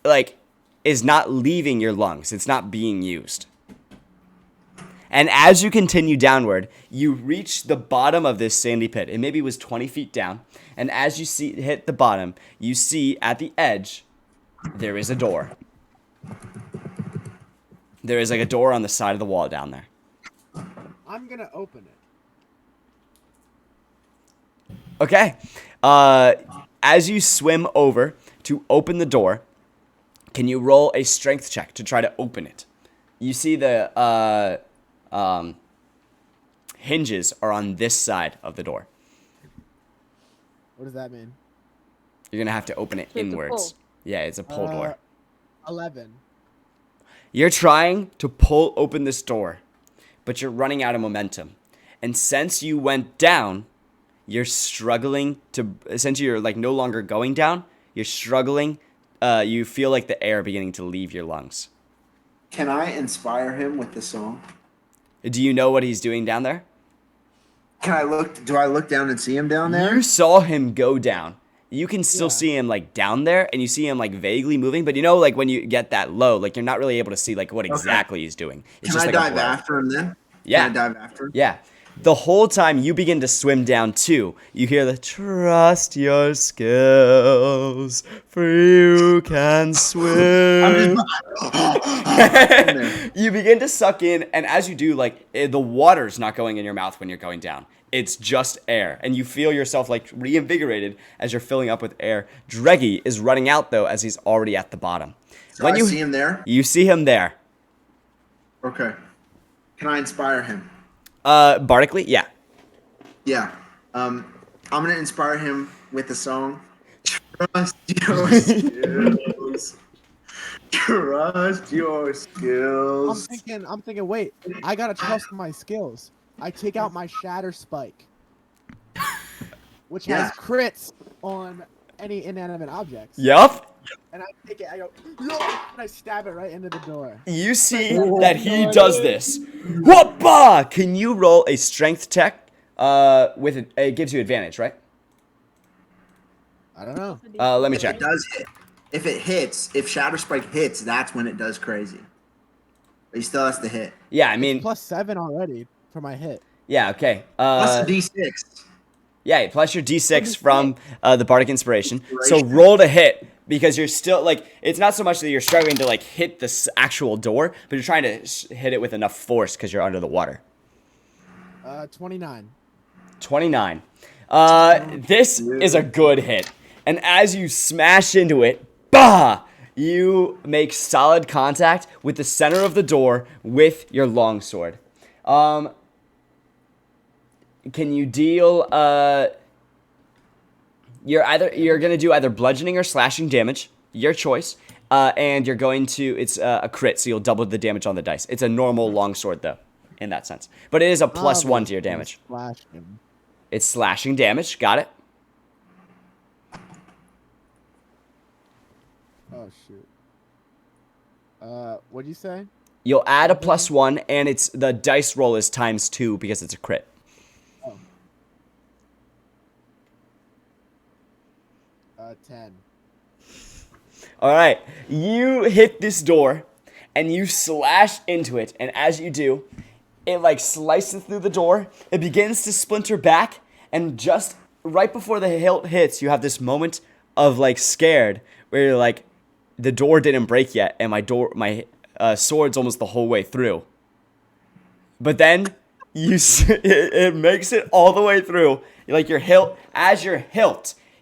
like is not leaving your lungs. It's not being used. And as you continue downward, you reach the bottom of this sandy pit. It maybe was 20 feet down. And as you hit the bottom, you see at the edge, there is a door. There is like a door on the side of the wall down there. I'm gonna open it. Okay. As you swim over to open the door, can you roll a strength check to try to open it? You see the hinges are on this side of the door. What does that mean? You're going to have to open it So it's a inwards. pull. Yeah, it's a pull door. 11. You're trying to pull open this door, but you're running out of momentum. And since you went down, you're struggling to, since you're like no longer going down, you're struggling. You feel like the air beginning to leave your lungs. Can I inspire him with the song? Do you know what he's doing down there? Can I look? Do I look down and see him down there? You saw him go down. You can still Yeah. see him like down there, and you see him like vaguely moving. But you know, like when you get that low, like you're not really able to see like what exactly he's doing. It's Can just I like a dive blur. after him then? Yeah. Can I dive after him? Yeah. The whole time you begin to swim down too, you hear the trust your skills, for you can swim. You begin to suck in, and as you do, like the water's not going in your mouth when you're going down. It's just air, and you feel yourself like reinvigorated as you're filling up with air. Dreggy is running out though, as he's already at the bottom. So I see him there? You see him there. Okay. Can I inspire him? Bardically, yeah. Yeah. I'm gonna inspire him with the song. Trust your skills. Trust your skills. I'm thinking, wait, I gotta trust my skills. I take out my shatter spike, which Yeah. has crits on any inanimate objects. Yup. And I take it, I go, "No!" and I stab it right into the door. You see that he does this. Whoopah! Can you roll a strength check? It gives you advantage, right? I don't know. Let me If check. it does hit, if Shatter Spike hits, that's when it does crazy. But he still has to hit. Yeah, I mean, +7 already for my hit. yeah, okay. Plus the D6. Yeah, plus your D6 from the Bardic Inspiration. So roll to hit because you're still like it's not so much that you're struggling to like hit this actual door, but you're trying to hit it with enough force because you're under the water. 29. 29. This is a good hit. And as you smash into it, bah! You make solid contact with the center of the door with your longsword. Can you deal you're gonna do either bludgeoning or slashing damage, your choice. And you're going to it's a crit, so you'll double the damage on the dice. It's a normal longsword though, in that sense. But it is a +1 to your damage. Slash him. It's slashing damage. Got it. Oh shoot. What'd you say? You'll add a +1, and the dice roll is ×2 because it's a crit. Oh. 10. All right, you hit this door, and you slash into it, and as you do, it like slices through the door. It begins to splinter back, and just right before the hilt hits, you have this moment of like scared, where you're like, the door didn't break yet, and my sword's almost the whole way through. But then it makes it all the way through. Like your hilt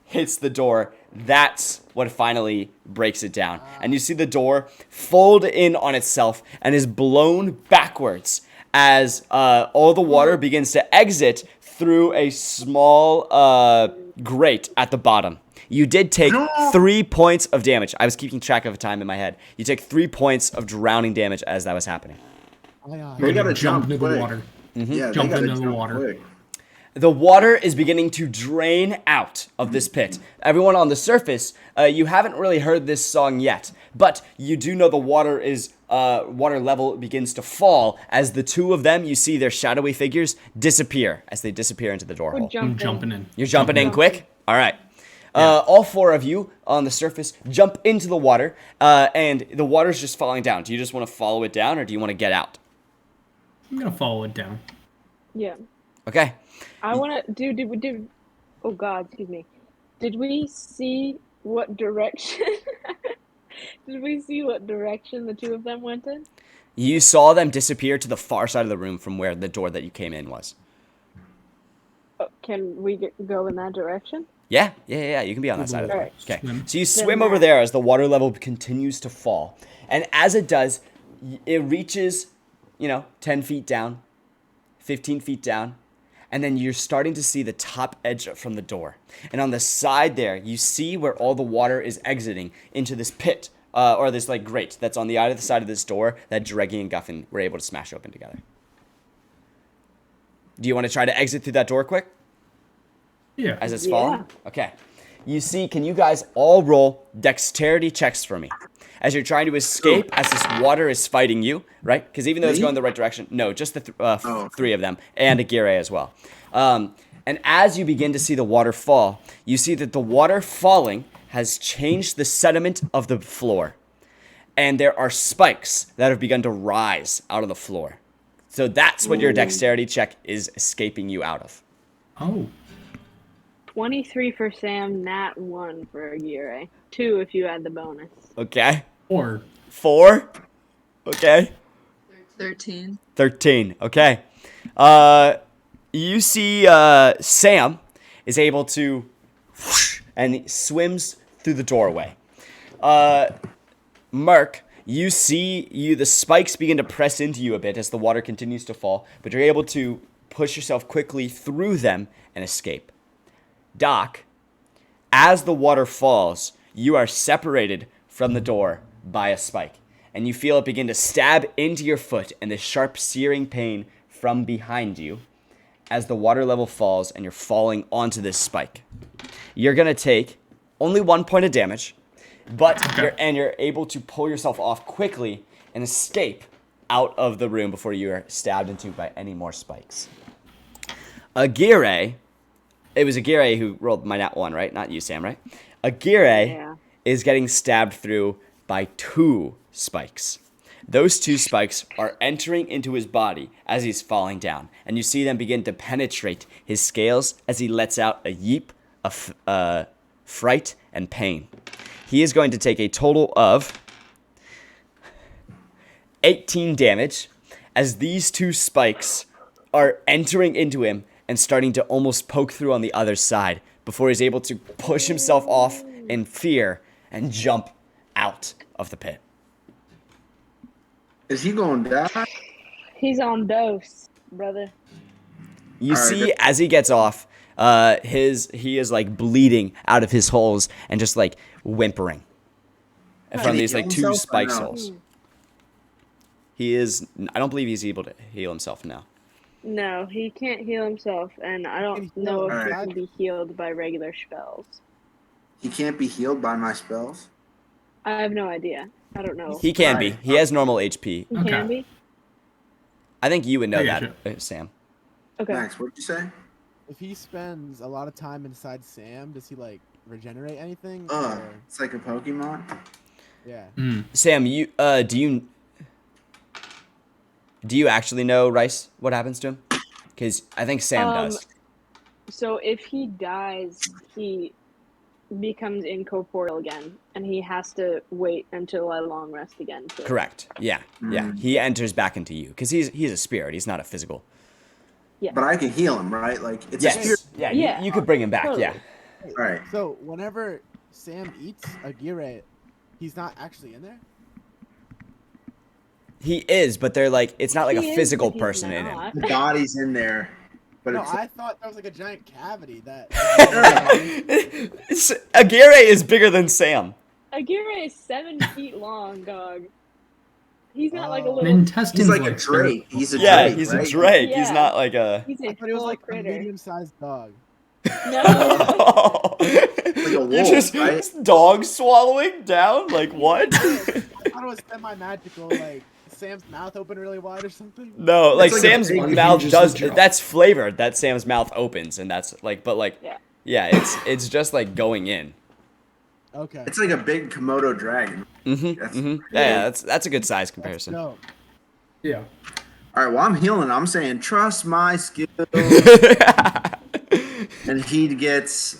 hits the door, that's what finally breaks it down. And you see the door fold in on itself and is blown backwards as all the water begins to exit through a small grate at the bottom. You did take 3 points of damage. I was keeping track of time in my head. You take 3 points of drowning damage as that was happening. They gotta jump into quick. the water. Yeah, Jump they gotta into the jump water. quick. The water is beginning to drain out of this pit. Everyone on the surface, you haven't really heard this song yet, but you do know the water level begins to fall as the two of them, you see their shadowy figures disappear as they disappear into the door hole. I'm jumping in. You're jumping in quick? All right. All four of you on the surface jump into the water, and the water's just falling down. Do you just want to follow it down, or do you want to get out? I'm gonna follow it down. Yeah. Okay. I want to do. Oh God, excuse me. Did we see what direction? Did we see what direction the two of them went in? You saw them disappear to the far side of the room from where the door that you came in was. Can we go in that direction? Yeah. You can be on that side of the room. Alright. Okay. Swim. So you swim over there as the water level continues to fall. And as it does, it reaches, 10 feet down, 15 feet down. And then you're starting to see the top edge from the door. And on the side there, you see where all the water is exiting into this pit, or this like grate that's on the other side of this door that Dreggy and Guffin were able to smash open together. Do you want to try to exit through that door quick? Yeah. As it's falling? Okay. You see, can you guys all roll dexterity checks for me? As you're trying to escape, as this water is fighting you, right? Because even though it's going the right direction, no, just the three of them, and Aguirre as well. And as you begin to see the water fall, you see that the water falling has changed the sediment of the floor. And there are spikes that have begun to rise out of the floor. So that's what your dexterity check is escaping you out of. Oh. 23 for Sam, nat 1 for Aguirre. 2 if you add the bonus. Okay. 4. 4. Okay. 13. 13. Okay. You see Sam is able to whoosh, and he swims through the doorway. Mark, you see the spikes begin to press into you a bit as the water continues to fall, but you're able to push yourself quickly through them and escape. Doc, as the water falls, you are separated from the door by a spike, and you feel it begin to stab into your foot and the sharp searing pain from behind you as the water level falls and you're falling onto this spike. You're going to take only 1 point of damage, but you're able to pull yourself off quickly and escape out of the room before you are stabbed into by any more spikes. Aguirre, it was Aguirre who rolled my nat 1, right? Not you, Sam, right? Aguirre is getting stabbed through by 2 spikes. Those 2 spikes are entering into his body as he's falling down, and you see them begin to penetrate his scales as he lets out a yeep of fright and pain. He is going to take a total of 18 damage as these 2 spikes are entering into him and starting to almost poke through on the other side before he's able to push himself off in fear and jump out of the pit. Is he going to die? He's on dose, brother. You see, as he gets off, he is like bleeding out of his holes and just like whimpering from these like 2 spike holes. He is. I don't believe he's able to heal himself now. No, he can't heal himself, and I Can he don't heal know if he inside? can be healed by regular spells. He can't be healed by my spells. I have no idea. I don't know. He can be. Right. He has normal HP. He Okay. can be? I think you would know I that, getcha. Sam. Okay. Max, what did you say? If he spends a lot of time inside Sam, does he like regenerate anything? Ugh, Or... it's like a Pokemon. Yeah. Sam, do you actually know, Rice, what happens to him? Because I think Sam does. So if he dies, he becomes incorporeal again, and he has to wait until a long rest again. Correct. Yeah. Yeah. He enters back into you because he's a spirit. He's not a physical. Yeah. But I can heal him, right? Like it's a spirit. Yes. Yeah. Yeah. You could bring him back. Totally. Yeah. Wait, Right. So whenever Sam eats Aguirre, he's not actually in there? He is, but they're like it's not like He a is, physical but he's person in him. not. The body's in there, but No, it's I thought that was like a giant cavity that... Aguirre is bigger than Sam. Aguirre is 7 feet long, dog. He's not like a Oh. The little. intestines he's like a spirit. drake. He's a Yeah, drake. he's right? a drake. He's Yeah. not like a. He's I a thought it was full like a critter. medium-sized dog. No. You wolf, just right? dog swallowing down? Like what? I thought it was semi-magical, like Sam's mouth open really wide or something. No, like It's like a Sam's pig. mouth Just does. drop. That's flavored. That Sam's mouth opens, and that's like, but like, Yeah. yeah, it's just like going in. Okay. It's like a big Komodo dragon. That's- Yeah, that's a good size That's comparison. dope. Yeah. All right. Well, I'm healing. I'm saying trust my skill, and he gets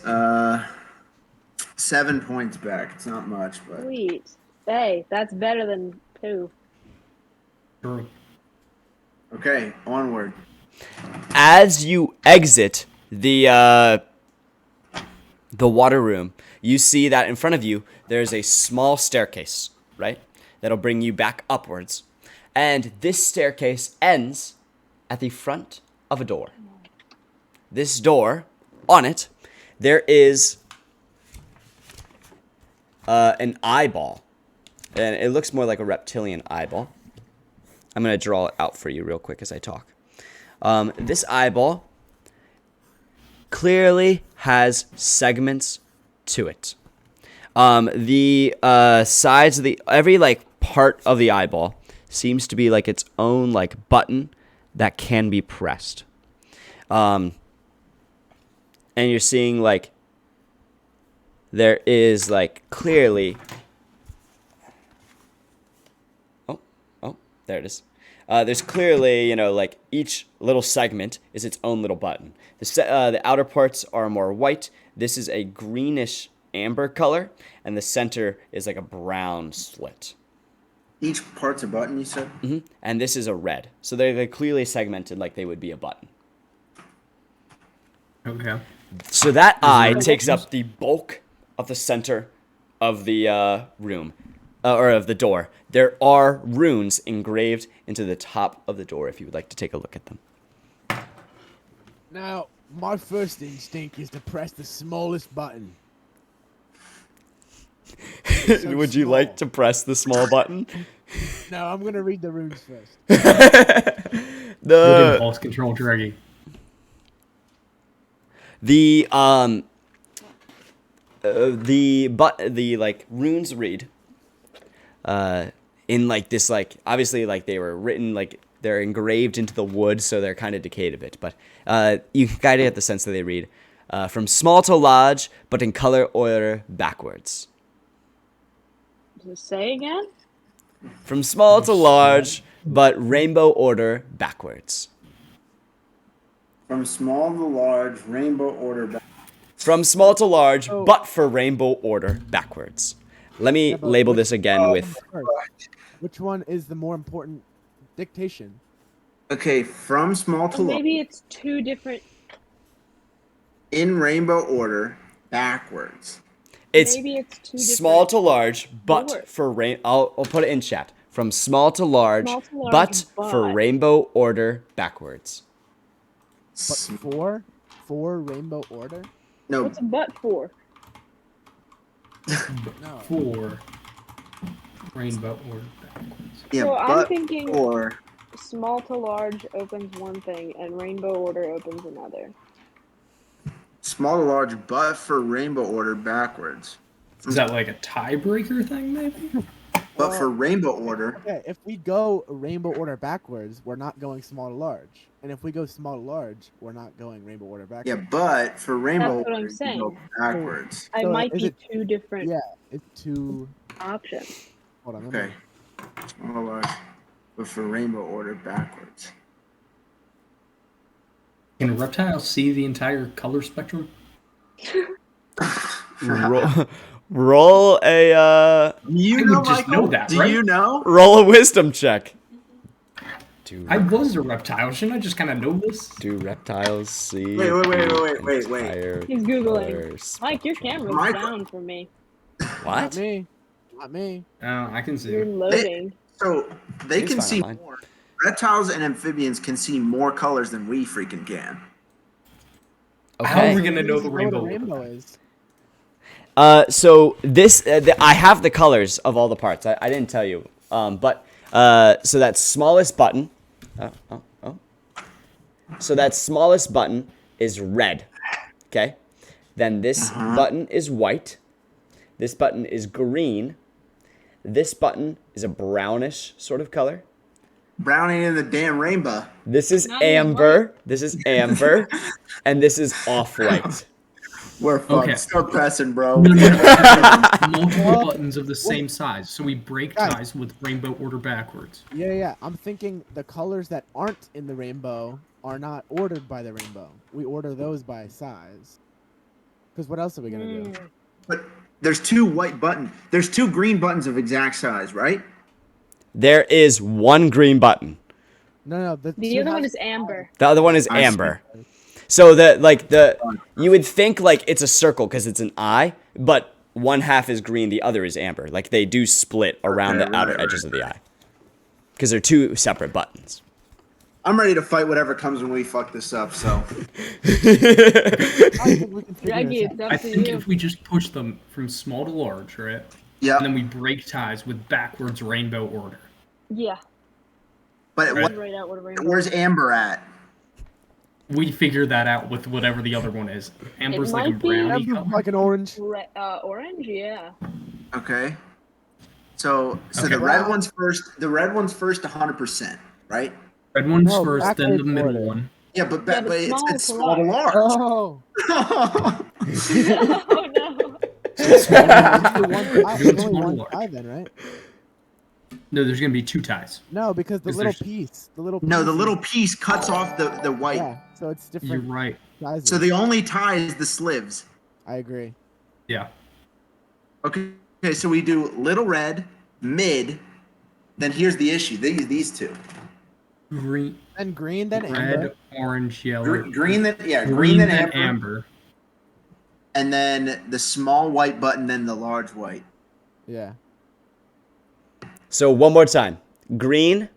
7 points back. It's not much, but Sweet. Hey, that's better than 2. True. okay. Onward. As you exit the water room, you see that in front of you there's a small staircase, right? That'll bring you back upwards. And this staircase ends at the front of a door. This door, on it, there is an eyeball. And it looks more like a reptilian eyeball. I'm going to draw it out for you real quick as I talk. This eyeball clearly has segments to it. The sides of every like part of the eyeball seems to be like its own like button that can be pressed. And you're seeing like there is like clearly. Oh, there it is. There's clearly, like each little segment is its own little button. The outer parts are more white. This is a greenish amber color, and the center is like a brown slit. Each part's a button. You said. And this is a red. So they're clearly segmented like they would be a button. Okay. So that eye there takes buttons? up the bulk of the center of the room, or of the door. There are runes engraved into the top of the door if you would like to take a look at them. Now, my first instinct is to press the smallest button. So Would you like to press the small button? No, I'm gonna read the runes first. Good impulse control, Draggy. The like runes read in like this like obviously like they were written like they're engraved into the wood, so they're kind of decayed a bit, but you kind of get the sense that they read from small to large, but in color order backwards. Say again? From small to large, but rainbow order backwards. From small to large, rainbow order. From small to large, Oh. but for rainbow order backwards. Let me but label which- this again with. Which one is the more important dictation? Okay, from small to Or large, maybe it's 2 different. in rainbow order, backwards. It's Maybe it's 2 different. small to large, but doors. for rain. I'll put it in chat. From small to large, Small to large, but for but. rainbow order backwards. But four rainbow order? No, What's a butt for? No. 4 rainbow order backwards. yeah, So I'm but thinking- or small to large opens one thing, and rainbow order opens another. Small to large, but for rainbow order backwards. Is that like a tiebreaker thing, maybe? But for rainbow order, Okay, if we go rainbow order backwards, we're not going small to large. And if we go small to large, we're not going rainbow order backwards. yeah, but for rainbow That's what I'm order, you go saying. backwards. I So might is be it- two different Yeah, it's two. options. Hold on. let me- Okay. Small to large, but for rainbow order backwards. Can reptiles see the entire color spectrum? Roll a You I know, would just Michael? know that, Do right? you know? roll a wisdom check. I was a reptile. Shouldn't I just kind of know this? Do reptiles see? Wait. the Wait. entire He's Googling. color Mike, your spectrum? camera's Michael- down for me. Not What? me. Not me. I can see. You're loading. So they It's can fine see online. more. Reptiles and amphibians can see more colors than we freaking can. How are we Okay. gonna know the What a rainbow? rainbow is. So this, I have the colors of all the parts. I didn't tell you. But so that smallest button. So that smallest button is red. Okay. Then this button is white. This button is green. This button is a brownish sort of color. Brownie in the damn rainbow. This is Not even amber. This is amber. And this is off-white. We're fucked. Okay. Start pressing, bro. Multiple buttons of the same size, so we break Guys. ties with rainbow order backwards. Yeah. I'm thinking the colors that aren't in the rainbow are not ordered by the rainbow. We order those by size. Because what else are we gonna do? But there's two white buttons. There's two green buttons of exact size, right? There is one green button. No. The two other one has- is amber. The other one is I see. amber. So you would think like it's a circle because it's an eye, but one half is green, the other is amber. Like they do split around Okay, the outer right, edges of the eye. Because they're two separate buttons. I'm ready to fight whatever comes when we fuck this up. So I think we can figure Draggy, this it's out. up I to think you. if we just push them from small to large, right? yeah. And then we break ties with backwards rainbow order. Yeah. But Right. Right out what a rainbow. where's Amber at? We figure that out with whatever the other one is. Amber's like a might be- brownie Amber's color. like an orange. Orange, yeah. Okay. So Okay. the red one's first. The red one's first 100%, right? Red one's No, first, then the backwards middle order. one. Yeah, but Yeah, but it's small to small to large. Oh. Oh no. Small to Only large. one tie, Doing only small to one large. tie then, right? No, there's gonna be two ties. No, because the Is little there- piece, the little No, the piece little is- piece cuts off the white. Yeah, so it's You're different right. sizes. So the only tie is the slivs. I agree. Yeah. Okay. Okay. So we do little red, mid. Then here's the issue. These two. Green, Then green, then red, amber. orange, yellow. Green then yeah. Green, Green, then then amber. and then the small white button, then the large white. Yeah. So one more time. Green.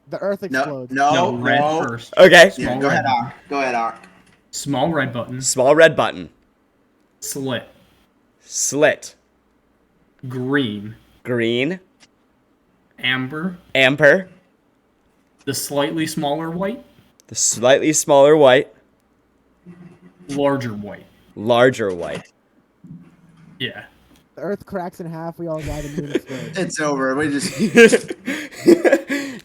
The Earth No, explodes. No, red no. first. Okay. Yeah, Small go ahead, red. Ak. Go ahead, Ak. Small red button. Small red button. Slit. Slit. Green. Green. Amber. Amber. The slightly smaller white. The slightly smaller white. Larger white. Larger white. Yeah. The Earth cracks in half. We all die. The moon explodes. It's over. We just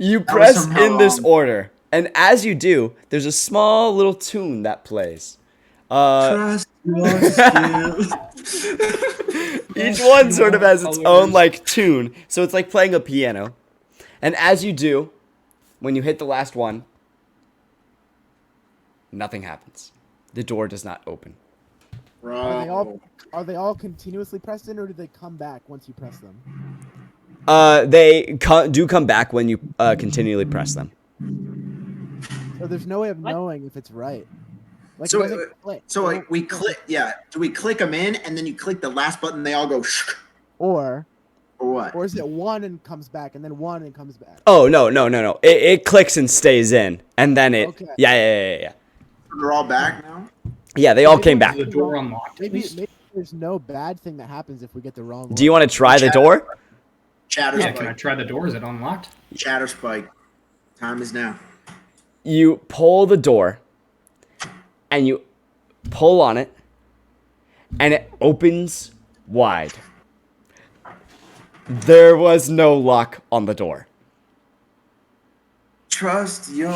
You was press somehow in this wrong. order. And as you do, there's a small little tune that plays. trust your skills. Each one sort of has its Colors. own like tune, so it's like playing a piano. And as you do, when you hit the last one, nothing happens. The door does not open. Are they all continuously pressed in, or do they come back once you press them? They do come back when you continually press them. So there's no way of What? knowing if it's right. Like So, it doesn't click. So They like don't we click. click, yeah. Do we click them in and then you click the last button? They all go shh, Or what? is it one and comes back, and then one and comes back? Oh no. It clicks and stays in, and then it. Okay. Yeah. They're all back now. Yeah, they all came back. The door unlocked. at Maybe least? there's no bad thing that happens if we get the wrong. Do you want to try the door? Chatter Yeah, can I spike. try the door? Is it unlocked? Chatter spike. Time is now. You pull the door, and you pull on it, and it opens wide. There was no lock on the door. Trust your.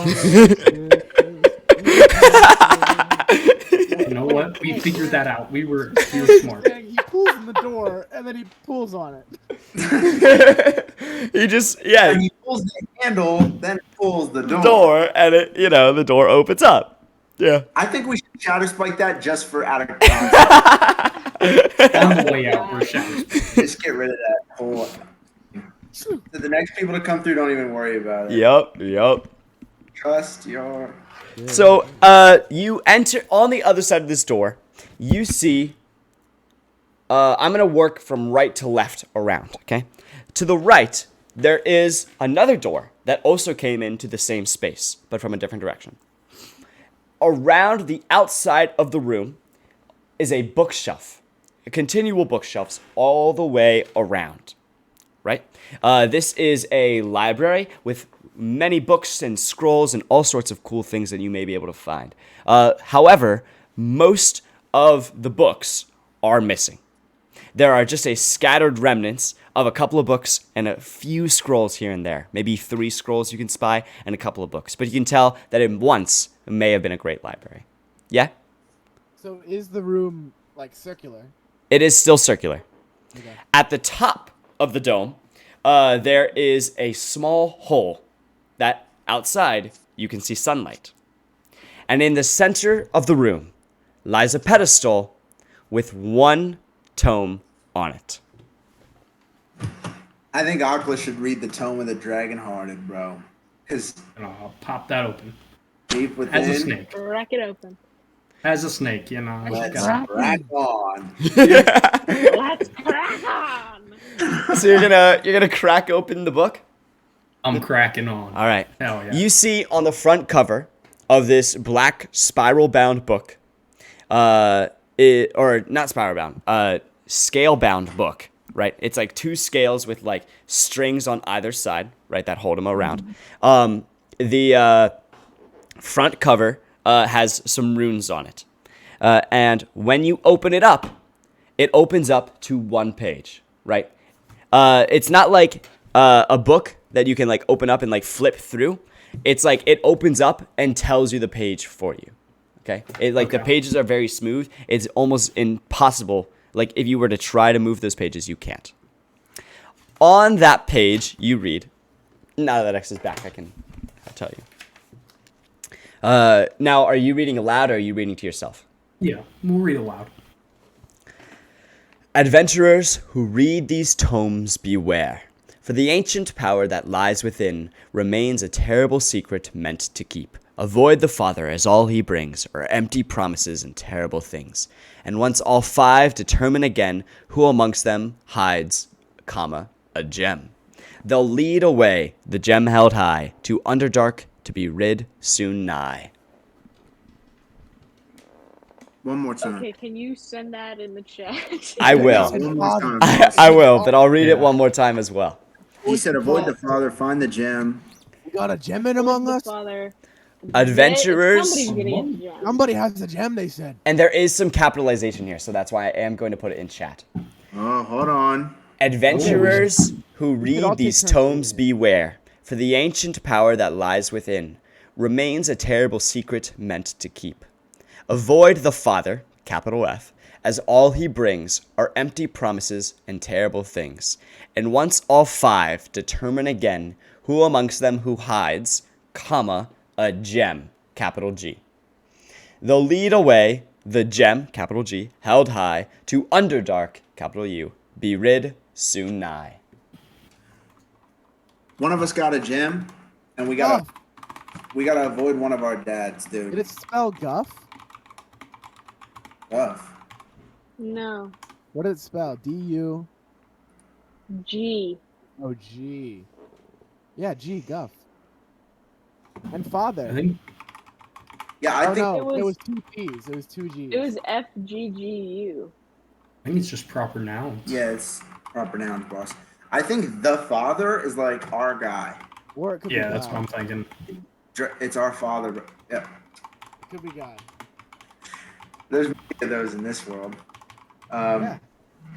You know what? We figured that out. We were smart. He pulls in the door and then he pulls on it. He just, yeah, And he pulls the handle, then pulls the door. door, and it, the door opens up. Yeah. I think we should shadow spike that just for out of On the way out, we're shadows. Just get rid of that whole. So the next people to come through don't even worry about it. Yep. Trust your. So, you enter on the other side of this door. You see, I'm gonna work from right to left around. Okay, to the right there is another door that also came into the same space, but from a different direction. Around the outside of the room is a bookshelf, continual bookshelves all the way around. Right? This is a library with many books and scrolls and all sorts of cool things that you may be able to find. However, most of the books are missing. There are just a scattered remnants of a couple of books and a few scrolls here and there. Maybe 3 scrolls you can spy and a couple of books. But you can tell that it once may have been a great library. Yeah? So is the room like circular? It is still circular. Okay. At the top of the dome, there is a small hole that outside you can see sunlight. And in the center of the room lies a pedestal with one tome on it. I think Aquila should read the Tome of the Dragon-Hearted, bro. Because And I'll pop that open. deep within. As a snake. Crack it open. As a snake, you know. Let's Got- crack on. Let's crack on. So you're gonna crack open the book? I'm cracking on. All right. Hell yeah. You see on the front cover of this black spiral-bound book, or not spiral-bound, scale-bound book, right? It's like 2 scales with like strings on either side, right, that hold them around. The front cover has some runes on it. And when you open it up, it opens up to 1 page, right? It's not like a book that you can like open up and like flip through. It's like it opens up and tells you the page for you. Okay? The pages are very smooth. It's almost impossible. Like if you were to try to move those pages, you can't. On that page, you read. Now that X is back, I'll tell you. Now, are you reading aloud or are you reading to yourself? Yeah, we'll read aloud. Adventurers who read these tomes, beware. For the ancient power that lies within remains a terrible secret meant to keep. Avoid the father, as all he brings are empty promises and terrible things. And once all 5 determine again who amongst them hides, a gem. They'll lead away the gem held high to Underdark to be rid soon nigh. One more time. Okay, can you send that in the chat? I will. One more time. I will, but I'll read it one more time as well. He said, avoid the father, find the gem. We got a gem in among us. Father. Adventurers. Somebody's gonna get the gem. Somebody has a gem, they said. And there is some capitalization here, so that's why I am going to put it in chat. Oh, hold on. Adventurers who all read take these turns tomes reading beware, for the ancient power that lies within remains a terrible secret meant to keep. Avoid the father, capital F, as all he brings are empty promises and terrible things. And once all 5 determine again who amongst them who hides, a gem, capital G. They'll lead away the gem, capital G, held high, to Underdark, capital U, be rid soon nigh. One of us got a gem, and we gotta avoid one of our dads, Did dude. it spell guff? Tough. No. What did it spell? D-U? G. Oh, G. Yeah, G, guff. And father. I think Yeah, I Oh, think no, it it was- was 2 G's. It was 2 G's. It was FGGU. it's just proper nouns. yeah, it's proper nouns, boss. I think the father is like our guy. Or it could be Yeah, God. that's what I'm thinking. It's our father. But, yeah. It could be God. There's many of those in this world. Yeah.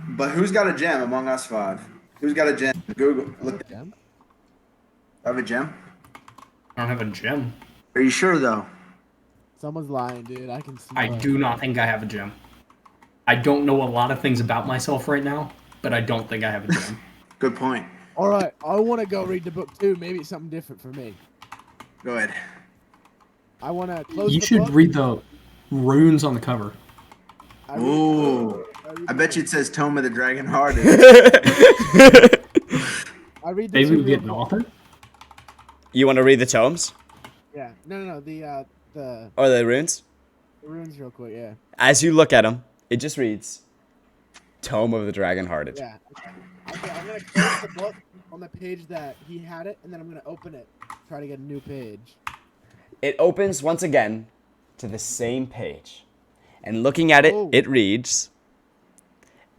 But who's got a gem among us 5? Who's got a gem? Google. Look. Gem? Have a gem? I don't have a gem. Are you sure though? Someone's lying, dude. I can see. I do not think I have a gem. I don't know a lot of things about myself right now, but I don't think I have a gem. Good point. All right, I want to go read the book too. Maybe it's something different for me. Go ahead. I want to close You the should book. read the runes on the cover. Ooh. I bet you it says Tome of the Dragon Heart. I read the Maybe two we get real an quick. author? You want to read the tomes Yeah. No. The or the runes? runes real quick. Yeah. As you look at them, it just reads Tome of the Dragon Hearted. Yeah. Okay, I'm gonna close the book on the page that he had it, and then I'm gonna open it. Try to get a new page. It opens once again to the same page. And looking at it, Oh. it reads,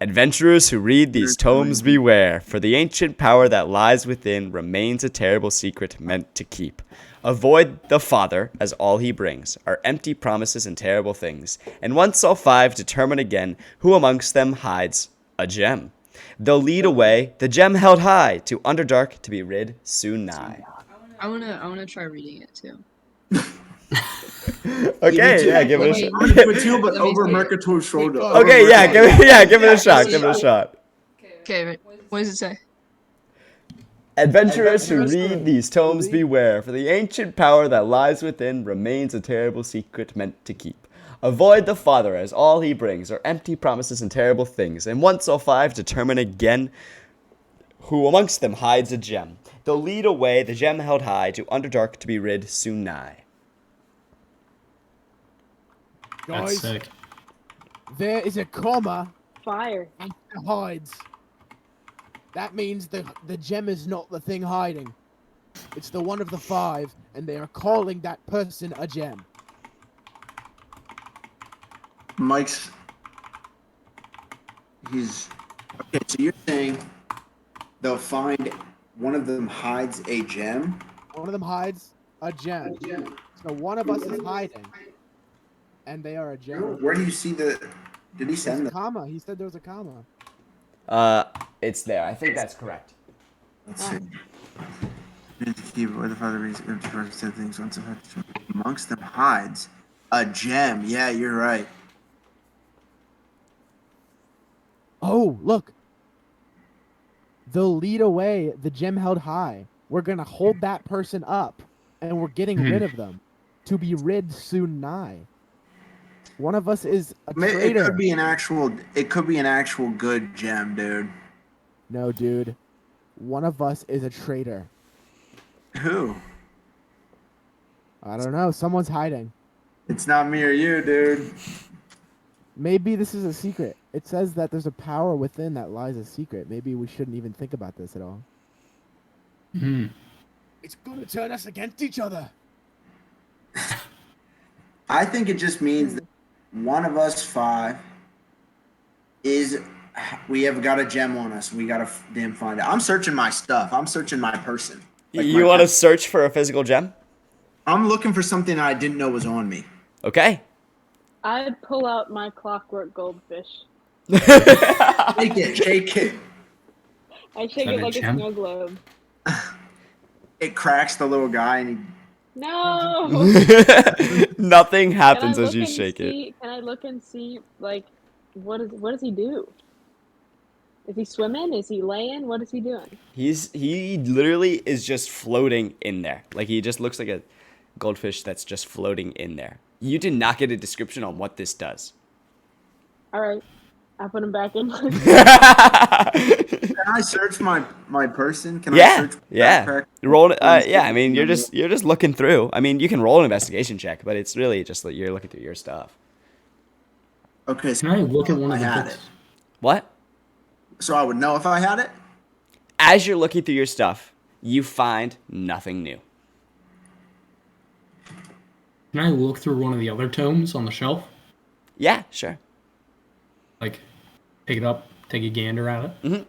Adventurers who read these tomes beware, for the ancient power that lies within remains a terrible secret meant to keep. Avoid the Father, as all he brings are empty promises and terrible things. And once all 5 determine again who amongst them hides a gem. They'll lead away the gem held high to Underdark to be rid soon nigh. I wanna try reading it too. Okay, yeah, give it a Wait, shot. But you, but Let me over see. Mercator's shoulder. Okay, yeah, give it a shot. Give it a shot. Okay, what does it say? Adventurers who read these tomes beware, for the ancient power that lies within remains a terrible secret meant to keep. Avoid the Father, as all he brings are empty promises and terrible things. And once all 5 determine again who amongst them hides a gem. They'll lead away the gem held high to Underdark to be rid soon nigh. That's Guys, sick. there is a comma Fire. and it hides. That means the gem is not the thing hiding. It's the one of the 5, and they are calling that person a gem. Mike's. He's. Okay, so you're saying they'll find one of them hides a gem? One of them hides a gem. So one of us is hiding, and they are a gem. Where do you see the. Did he There's send a the. comma. He said there was a comma. It's there. I think that's correct. Let's see. Read the key, where the Father reads empty verses said things once amongst them hides a gem. Yeah, you're right. Oh, look. They'll lead away the gem held high. We're gonna hold that person up, and we're getting rid of them. To be rid soon nigh. One of us is a It traitor. could be an actual. It could be an actual good gem, dude. No, dude. One of us is a traitor. Who? I don't know. Someone's hiding. It's not me or you, dude. Maybe this is a secret. It says that there's a power within that lies a secret. Maybe we shouldn't even think about this at all. Hmm. It's gonna turn us against each other. I think it just means that one of us 5 is. We have got a gem on us. We gotta damn find it. I'm searching my stuff. I'm searching my person. Like You my want to pet. search for a physical gem? I'm looking for something I didn't know was on me. Okay. I'd pull out my clockwork goldfish. Shake it, shake it. I shake that it a like a gem? snow globe. It cracks the little guy, and he. No. Nothing Can I happens as look you and shake it. see? Can I look and see like what does he do? Is he swimming? Is he laying? What is he doing? He literally is just floating in there. Like he just looks like a goldfish that's just floating in there. You did not get a description on what this does. All right, I put him back in. Can I search my person? Can I Yeah, search my yeah. backpack? Roll. Yeah. I mean, you're just looking through. I mean, you can roll an investigation check, but it's really just like you're looking through your stuff. Okay, so Can I look at one I of the had books? it. What? So I would know if I had it? As you're looking through your stuff, you find nothing new. Can I look through one of the other tomes on the shelf? Yeah, sure. Like, pick it up, take a gander at it?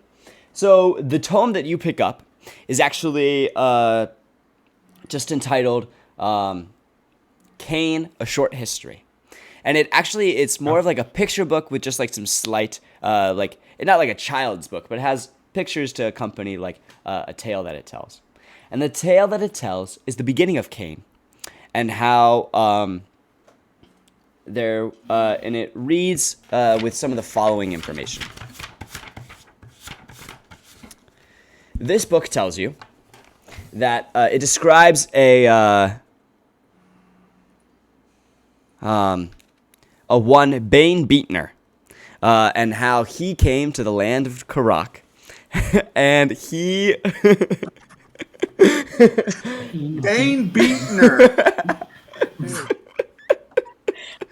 So the tome that you pick up is actually just entitled Cain, A Short History. And it's more of like a picture book with just like some slight, not like a child's book, but it has pictures to accompany like a tale that it tells. And the tale that it tells is the beginning of Cain and how and it reads with some of the following information. This book tells you that it describes a one Bane Beatner, and how he came to the land of Karak, and he Bane Beatner.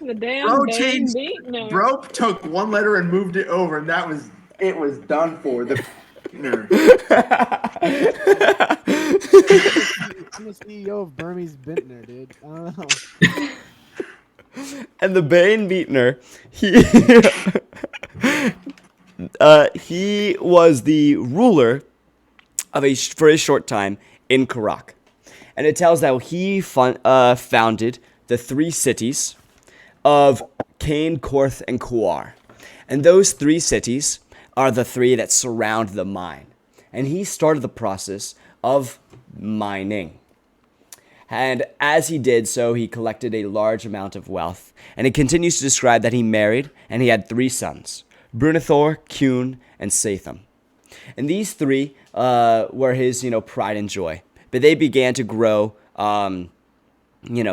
The damn Bro Bane changed. Beatner. Bro took one letter and moved it over, and it was done for. The Beatner. I'm the CEO of Burmese Bintner, dude. I don't know. And the Bane Beatner, he was the ruler for a short time in Karak. And it tells that he founded the 3 cities of Cain, Korth, and Kuar. And those 3 cities are the 3 that surround the mine. And he started the process of mining. And as he did so, he collected a large amount of wealth. And it continues to describe that he married and he had 3 sons, Brunithor, Kuhn, and Satham. And these 3 were his, pride and joy. But they began to grow,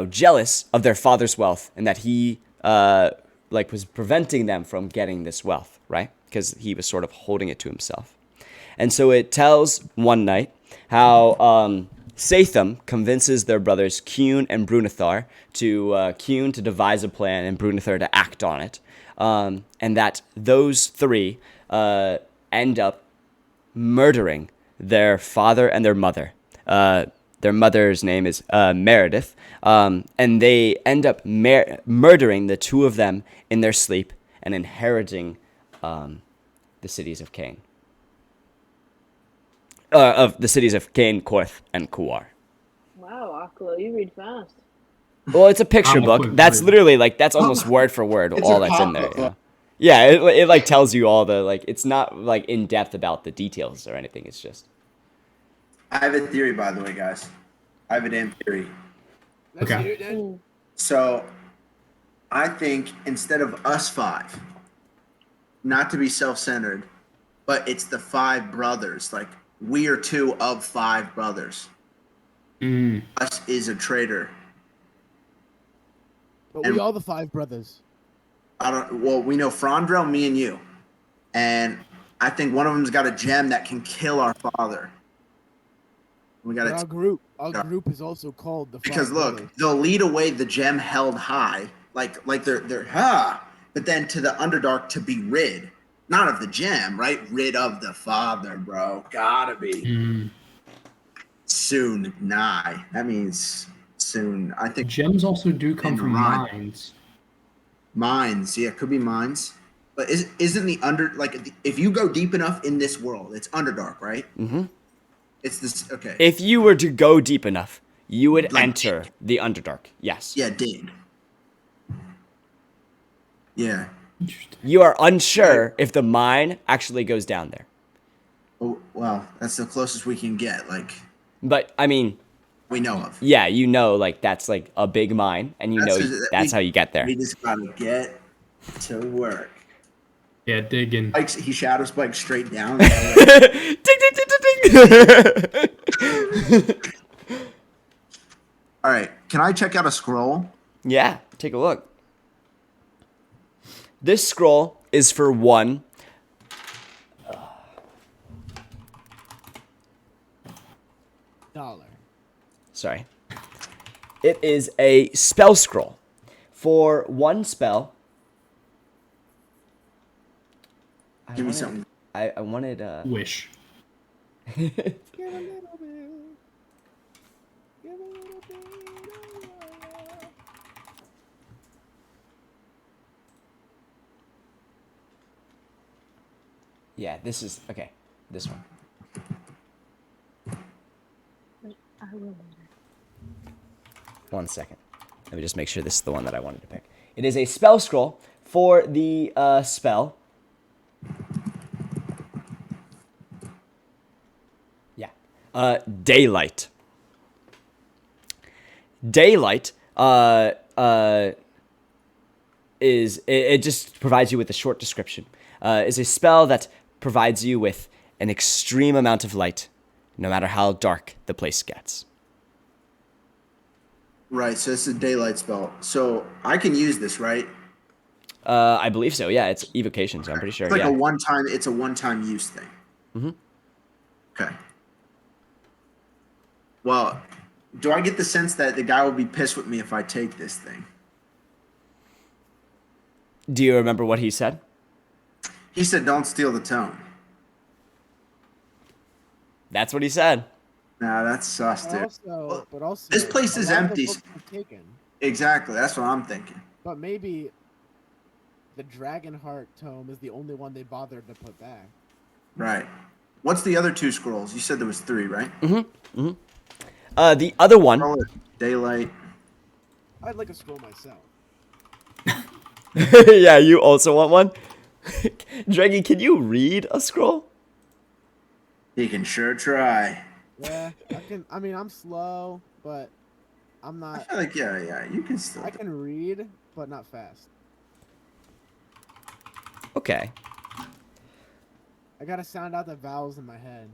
jealous of their father's wealth and that he, was preventing them from getting this wealth, right? Because he was sort of holding it to himself. And so it tells one night how Satham convinces their brothers Kuhn and Brunithar to devise a plan and Brunithar to act on it, and that those 3 end up murdering their father and their mother. Their mother's name is Meredith, and they end up murdering the 2 of them in their sleep and inheriting the cities of Cain. Of the cities of Cain, Korth, and Kuar. Wow, Aklo, you read fast. Well, it's a picture I'm a book. quick That's reader. literally that's almost word for word It's all a that's in there. pop-up book. Yeah, it tells you all the it's not in depth about the details or anything. It's just I have a theory, by the way, guys. I have a damn theory. Let's Okay. hear it, then. Mm. So, I think instead of us 5, not to be self-centered, but it's the 5 brothers. Like, we are 2 of 5 brothers. Mm. Us is a traitor. But And- we all the 5 brothers. We know Frondrel, me, and you. And I think one of them's got a gem that can kill our father. We got But our to group Yeah. is also called the 5 because look, brothers. they'll lead away the gem held high, like they're but then to the Underdark to be rid, not of the gem, right? Rid of the father, bro. Gotta be Mm. soon nigh. That means soon. I think Gems also do come In from Iran. mines. mines. Yeah, could be mines. But isn't the if you go deep enough in this world, it's Underdark, right? mm-hmm. It's this. Okay. If you were to go deep enough, you would Like- enter the Underdark. Yes. Yeah, dig. Yeah. Interesting. You are unsure if the mine actually goes down there. Oh, well, that's the closest we can get. Like But I mean, we know of. yeah, that's a big mine, and that's how you get there. We just gotta get to work. Yeah, digging. He shadow spikes straight down. Ding, ding, ding, ding, ding. All right, can I check out a scroll? Yeah, take a look. This scroll is for $1. Sorry. It is a spell scroll. For 1 spell. Give me something. I wanted Wish. Give a little bit. Give a little bit. Yeah, this is okay. This one. I will later. 1 second. Let me just make sure this is the one that I wanted to pick. It is a spell scroll for the spell. Yeah. Daylight. Daylight is it just provides you with a short description. Is a spell that provides you with an extreme amount of light, no matter how dark the place gets. Right, so it's a daylight spell. So I can use this, right? I believe so. Yeah, it's evocation, so I'm pretty sure. It's like Yeah. it's a one-time use thing. Mm-hmm. Okay. Well, do I get the sense that the guy will be pissed with me if I take this thing? Do you remember what he said? He said, "Don't steal the tone." That's what he said. Nah, that's sus, dude. But also, This place a is lot of the empty. books are taken, Exactly, that's what I'm thinking. but maybe the Dragonheart tome is the only one they bothered to put back. Right. What's the other 2 scrolls? You said there was 3, right? Mm-hmm. The other one. Scroll it. Daylight. I'd like a scroll myself. Yeah, you also want one? Draggy, can you read a scroll? He can sure try. Yeah, I can. I mean, I'm slow, but I'm I not. feel like yeah, you can still. I can read, but not fast. Okay. I gotta sound out the vowels in my head.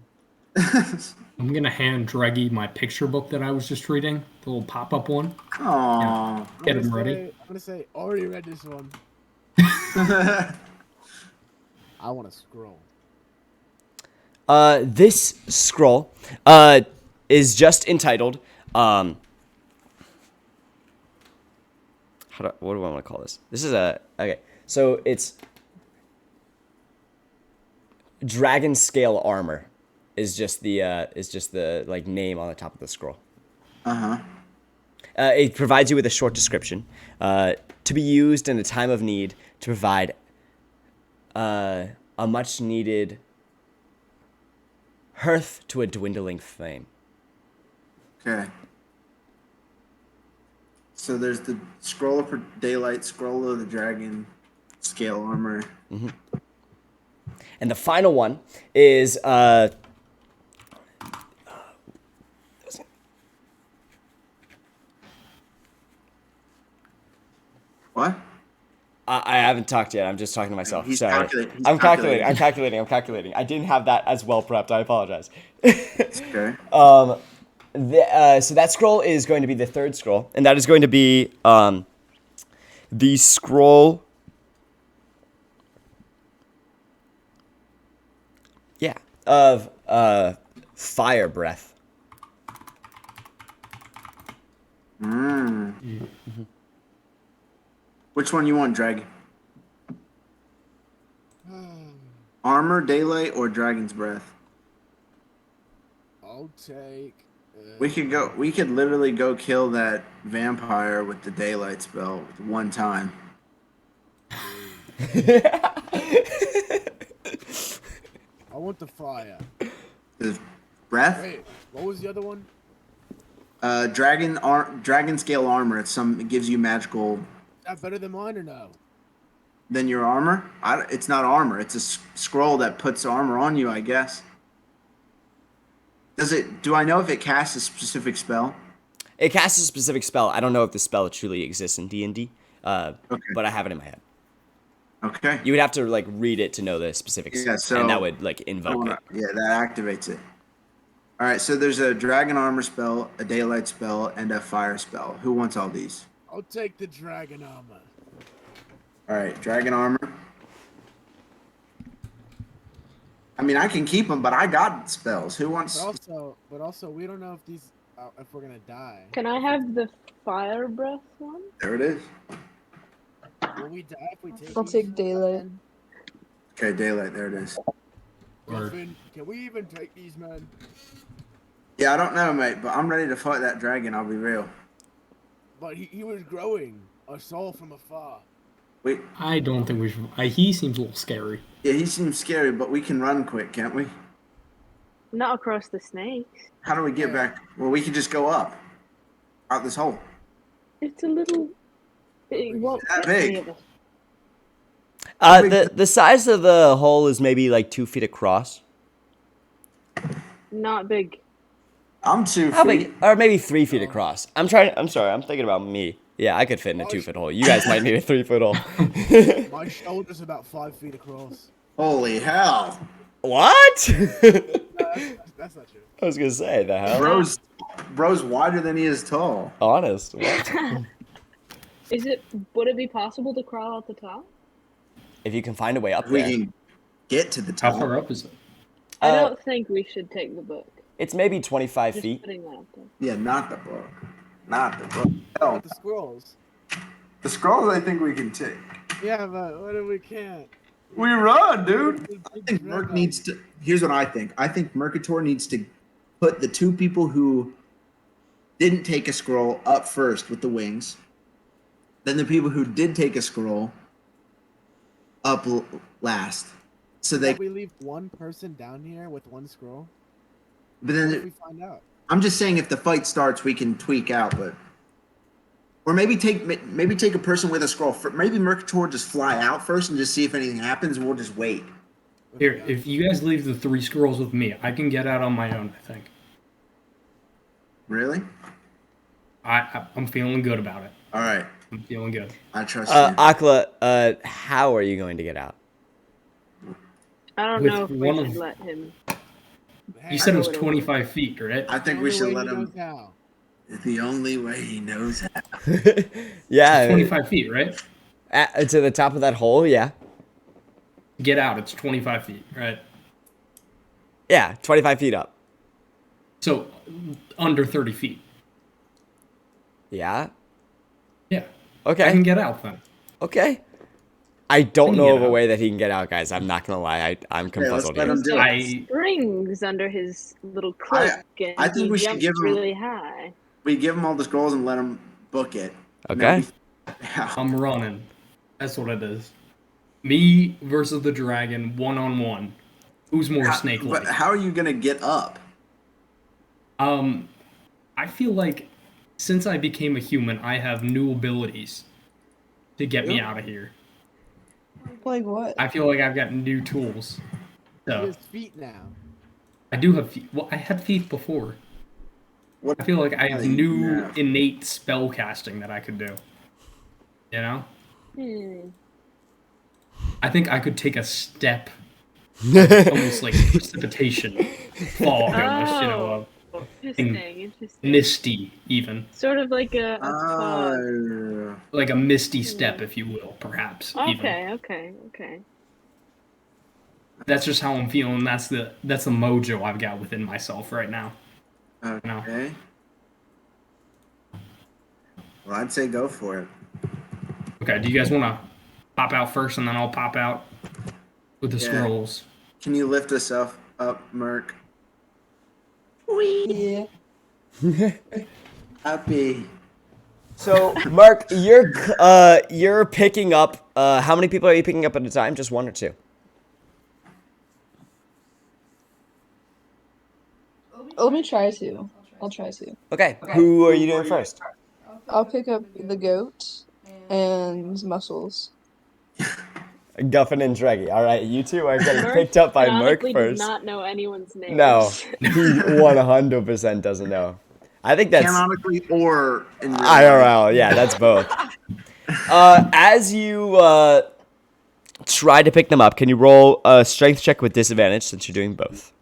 I'm gonna hand Dreggy my picture book that I was just reading, the little pop-up one. Aww. Get him ready. I'm gonna say, already read this one. I want a scroll. This scroll is just entitled what do I want to call this? This is okay. So it's Dragon Scale Armor is just the like name on the top of the scroll. Uh-huh. It provides you with a short description to be used in a time of need to provide a much needed hearth to a dwindling flame. Okay. So there's the scroll of daylight, scroll of the dragon, scale armor. Mm-hmm. And the final one is What? I haven't talked yet. I'm just talking to myself. He's Sorry. calculating. He's I'm calculating. I didn't have that as well prepped. I apologize. Okay. So that scroll is going to be the third scroll, and that is going to be the scroll. Yeah, of fire breath. Mm. Which one you want, Dragon? Armor, daylight, or dragon's breath? I'll take. We could literally go kill that vampire with the daylight spell one time. I want the fire. The breath? Wait, what was the other one? Dragon scale armor. It gives you magical. Is that better than mine or no? Than your armor? It's not armor. It's a scroll that puts armor on you, I guess. Do I know if it casts a specific spell? It casts a specific spell. I don't know if the spell truly exists in D&D, Okay. but I have it in my head. Okay. You would have to like read it to know the specifics, Yeah, so and that would like invoke it. Yeah, that activates it. All right, so there's a dragon armor spell, a daylight spell, and a fire spell. Who wants all these? I'll take the dragon armor. All right, dragon armor. I mean, I can keep them, but I got spells. Who wants? But also, we don't know if these, if we're gonna die. Can I have the fire breath one? There it is. Will we die if we take? I'll these? take daylight. Okay, daylight. There it is. Griffin, can we even take these, man? Yeah, I don't know, mate, but I'm ready to fight that dragon. I'll be real. But he was growing. I saw from afar. Wait. I don't think we should. He seems a little scary. Yeah, he seems scary, but we can run quick, can't we? Not across the snakes. How do we get back? Well, we can just go up. Out this hole. It's a little. It won't That fit any big. of us. The size of the hole is maybe like 2 feet across. Not big. I'm 2 How feet. big? Or maybe 3 feet across. I'm sorry. I'm thinking about me. Yeah, I could fit in a 2-foot hole. You guys might need a 3-foot hole. My shoulder's about 5 feet across. Holy hell. What? No, that's not true. I was gonna say the hell. Bro's wider than he is tall. Honest. What? Would it be possible to crawl out the top? If you can find a way up If we there. can get to the How top. far up is it? I Uh, don't think we should take the book. It's maybe 25 Just feet. putting that out there. Yeah, not the book. Not the book. Hell, The scrolls. the scrolls I think we can take. Yeah, but what if we can't? We run, dude. It's I big think red Merc on needs you. to. Here's what I think. I think Mercator needs to put the 2 people who didn't take a scroll up first with the wings. Then the people who did take a scroll up last. So they. If we leave one person down here with one scroll, But what if then we find out? I'm just saying, if the fight starts, we can tweak out, but. Or maybe take a person with a scroll. Maybe Mercator just fly out first and just see if anything happens, and we'll just wait. Here, if you guys leave the 3 scrolls with me, I can get out on my own, I think. Really? I'm feeling good about it. All right. I'm feeling good. I trust you. Akla, how are you going to get out? I don't With know if we one should of- let him. You said it was 25 feet, right? I think The we only should way let he him. knows how. The only way he knows how. Yeah. 25 feet, right? To the top of that hole, yeah. Get out, it's 25 feet, right? Yeah, 25 feet up. So, under 30 feet. Yeah. Yeah. Okay. I can get out then. Okay. I don't can know get of a out. way that he can get out, guys. I'm not gonna lie. I'm Okay, let's confuzzled let here. him do it. I- Springs under his little cloak, and I think he we should jumps give him- really high. We give him all the scrolls and let him book it. Okay. Yeah. I'm running. That's what it is. Me versus the dragon, 1-on-1. Who's more But snake-like? how are you gonna get up? I feel like since I became a human, I have new abilities to get me out of here. Like what? I feel like I've got new tools. He So has feet now. I do have feet. Well, I had feet before. What? I feel like I have new Yeah. innate spell casting that I could do. You know? I think I could take a step, almost like precipitation, fog, almost, you know, Interesting. misty even, Sort of like a fog. like a misty step, if you will, perhaps. Even. Okay. That's just how I'm feeling. That's the mojo I've got within myself right now. Okay. Well, I'd say go for it. Okay, do you guys want to pop out first, and then I'll pop out with the Yeah. scrolls? Can you lift us up, Merc? Yeah. Happy. So, Mark, you're picking up. How many people are you picking up at a time? Just 1 or 2? Let me try to. I'll try to. Okay. Who are you doing first? I'll pick up the goat and muscles. Guffin and Dreggy. All right, you two are getting Merc picked up by Merc canonically first. does not know anyone's names. No, he 100% doesn't know. I think that's Canonically or in real life. IRL. Yeah, that's both. As you try to pick them up, can you roll a strength check with disadvantage since you're doing both?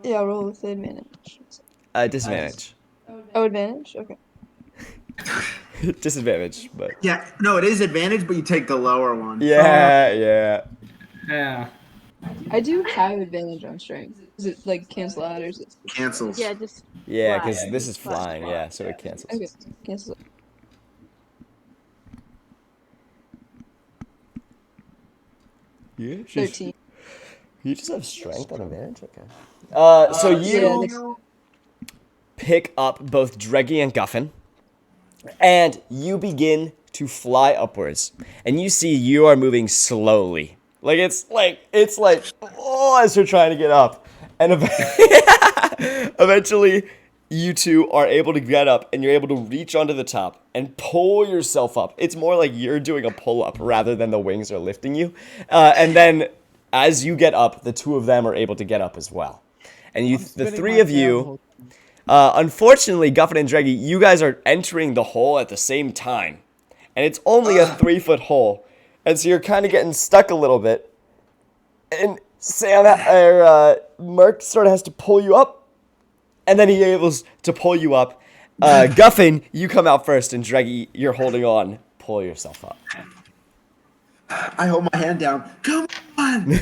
Yeah, I'll roll with the advantage. Disadvantage. Oh, advantage? Okay. Disadvantage, but Yeah, no, it is advantage, but you take the lower one. yeah. Yeah. I do have advantage on strength. Is it like cancel out or is it? Cancels. Yeah, just Yeah, fly. because this is Fly. flying, yeah, so it cancels. Okay, cancel. Yeah, 13. You just have strength on advantage? Okay. So you Yeah, pick up both Dreggy and Guffin, and you begin to fly upwards. And you see you are moving slowly. It's like oh, as you're trying to get up. And eventually you two are able to get up and you're able to reach onto the top and pull yourself up. It's more like you're doing a pull-up rather than the wings are lifting you. And then as you get up, the two of them are able to get up as well. And the three of you, unfortunately, Guffin and Dreggy, you guys are entering the hole at the same time. And it's only a 3-foot hole. And so you're kind of getting stuck a little bit. And Sam, Merc sort of has to pull you up. And then he's able to pull you up. Guffin, you come out first, and Dreggy, you're holding on. Pull yourself up. I hold my hand down. Come on.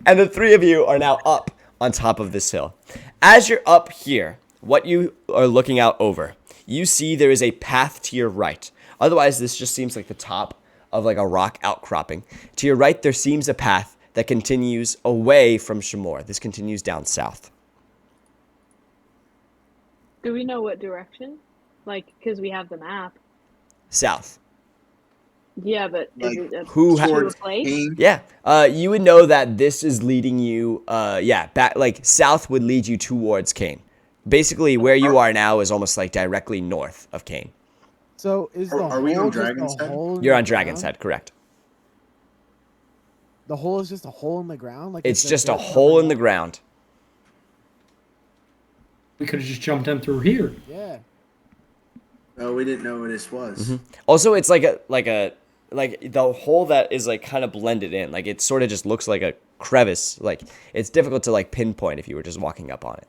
And the three of you are now up on top of this hill. As you're up here, what you are looking out over, you see there is a path to your right. Otherwise, this just seems like the top of like a rock outcropping. To your right, there seems a path that continues away from Shamor. This continues down south. Do we know what direction? Like, because we have the map. South. Yeah, but Like, is it who to a towards place? Kane. Yeah, you would know that this is leading you, back, like, south would lead you towards Kane. Basically, where you are now is almost, like, directly north of Kane. So is the Are we on hole just Dragon's a Head? hole in You're the on Dragon's ground? Head, correct. The hole is just a hole in the ground? Like It's a just a dirt hole in covered the up? ground. We could have just jumped in through here. Yeah. Oh, we didn't know what this was. Also, it's like the hole that is, like, kind of blended in. Like, it sort of just looks like a crevice. Like, it's difficult to, like, pinpoint if you were just walking up on it.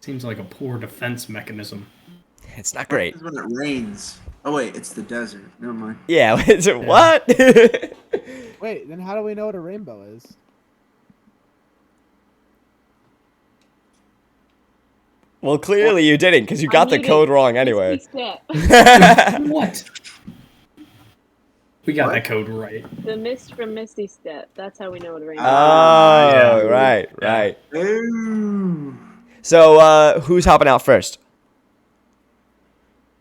Seems like a poor defense mechanism. It's not great. It's when it rains. Oh wait, it's the desert. Never mind. Yeah, it's what? Wait, then how do we know what a rainbow is? Well, clearly you didn't, because you got the needed code wrong 50 anyway. Step. What? We got What? that code right. The mist from Misty Step. That's how we know what a rainbow Oh, yeah. right, Yeah. right. Ooh. So, who's hopping out first?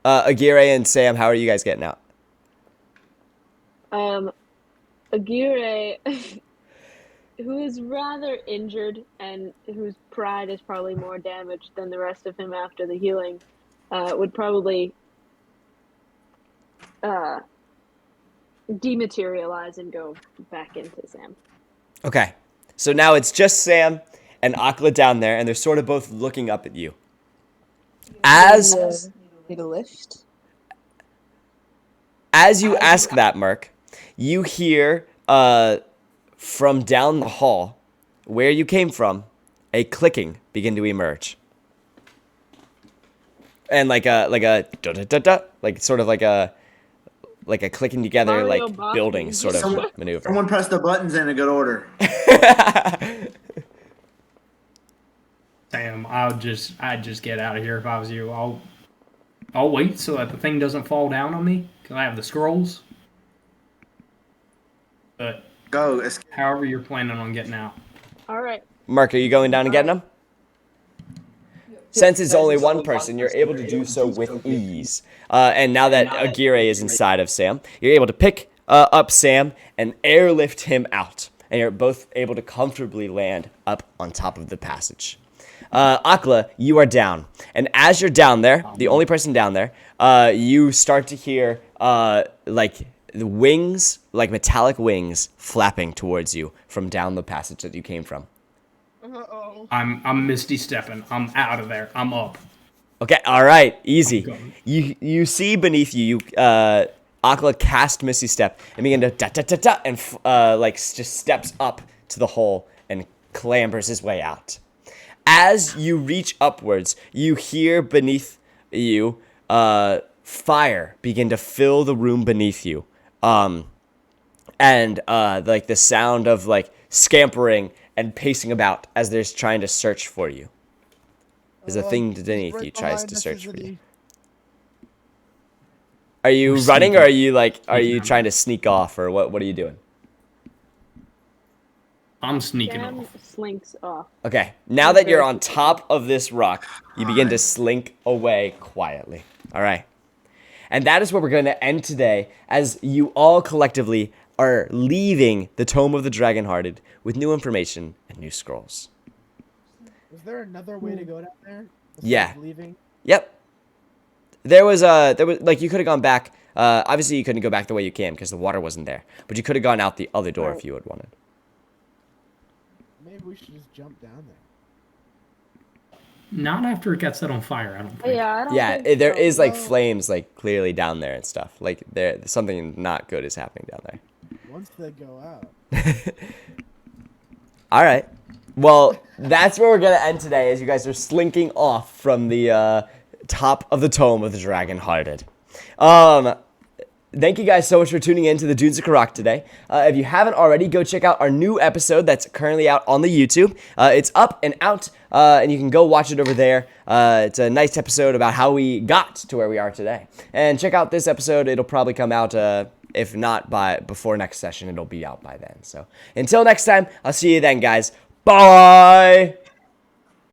Aguirre and Sam, how are you guys getting out? Aguirre, who is rather injured and whose pride is probably more damaged than the rest of him after the healing, would probably dematerialize and go back into Sam. Okay. So now it's just Sam and Akla down there, and they're sort of both looking up at you. As Need a lift? you ask that, Merc, you hear from down the hall, where you came from, a clicking begin to emerge. And like a da da da da, like sort of like a clicking together, Mario like Bros. building sort of maneuver. Someone press the buttons in a good order. Sam, I'd just get out of here if I was you. I'll wait so that the thing doesn't fall down on me, because I have the scrolls. But Go. Escape. however you're planning on getting out. All right. Mark, are you going down and getting them? Since it's only one person, you're able to do so with ease. And now that Aguirre is inside of Sam, you're able to pick up Sam and airlift him out. And you're both able to comfortably land up on top of the passage. Akla, you are down. And as you're down there, the only person down there, you start to hear like the wings, like metallic wings, flapping towards you from down the passage that you came from. I'm misty stepping. I'm out of there. I'm up. Okay, all right, easy. going. You see beneath you, Akla cast Misty Step and begin to da da da da and just steps up to the hole and clambers his way out. As you reach upwards, you hear beneath you fire begin to fill the room beneath you, and like the sound of like scampering and pacing about as they're trying to search for you. There's a thing beneath you tries to search for you. Are you We're running, or sneaking. are you trying to sneak off, or what are you doing? I'm sneaking Sam off. slinks off. Okay, now that you're on top of this rock, you begin to slink away quietly. All right. And that is where we're going to end today, as you all collectively are leaving the Tome of the Dragonhearted with new information and new scrolls. Was there another way to go down there? Yeah. Leaving? Yep. There was like, you could have gone back. Obviously, you couldn't go back the way you came because the water wasn't there. But you could have gone out the other door if you had wanted. Maybe we should just jump down there. Not after it gets set on fire, I don't think. Yeah, I don't Yeah, think there so. is like flames like clearly down there and stuff. Like something not good is happening down there. Once they go out. All right. Well, that's where we're going to end today, as you guys are slinking off from the top of the Tome of the Dragonhearted. Thank you guys so much for tuning in to the Dunes of Karak today. If you haven't already, go check out our new episode that's currently out on the YouTube. It's up and out, and you can go watch it over there. It's a nice episode about how we got to where we are today. And check out this episode. It'll probably come out, if not before next session, it'll be out by then. So until next time, I'll see you then, guys. Bye!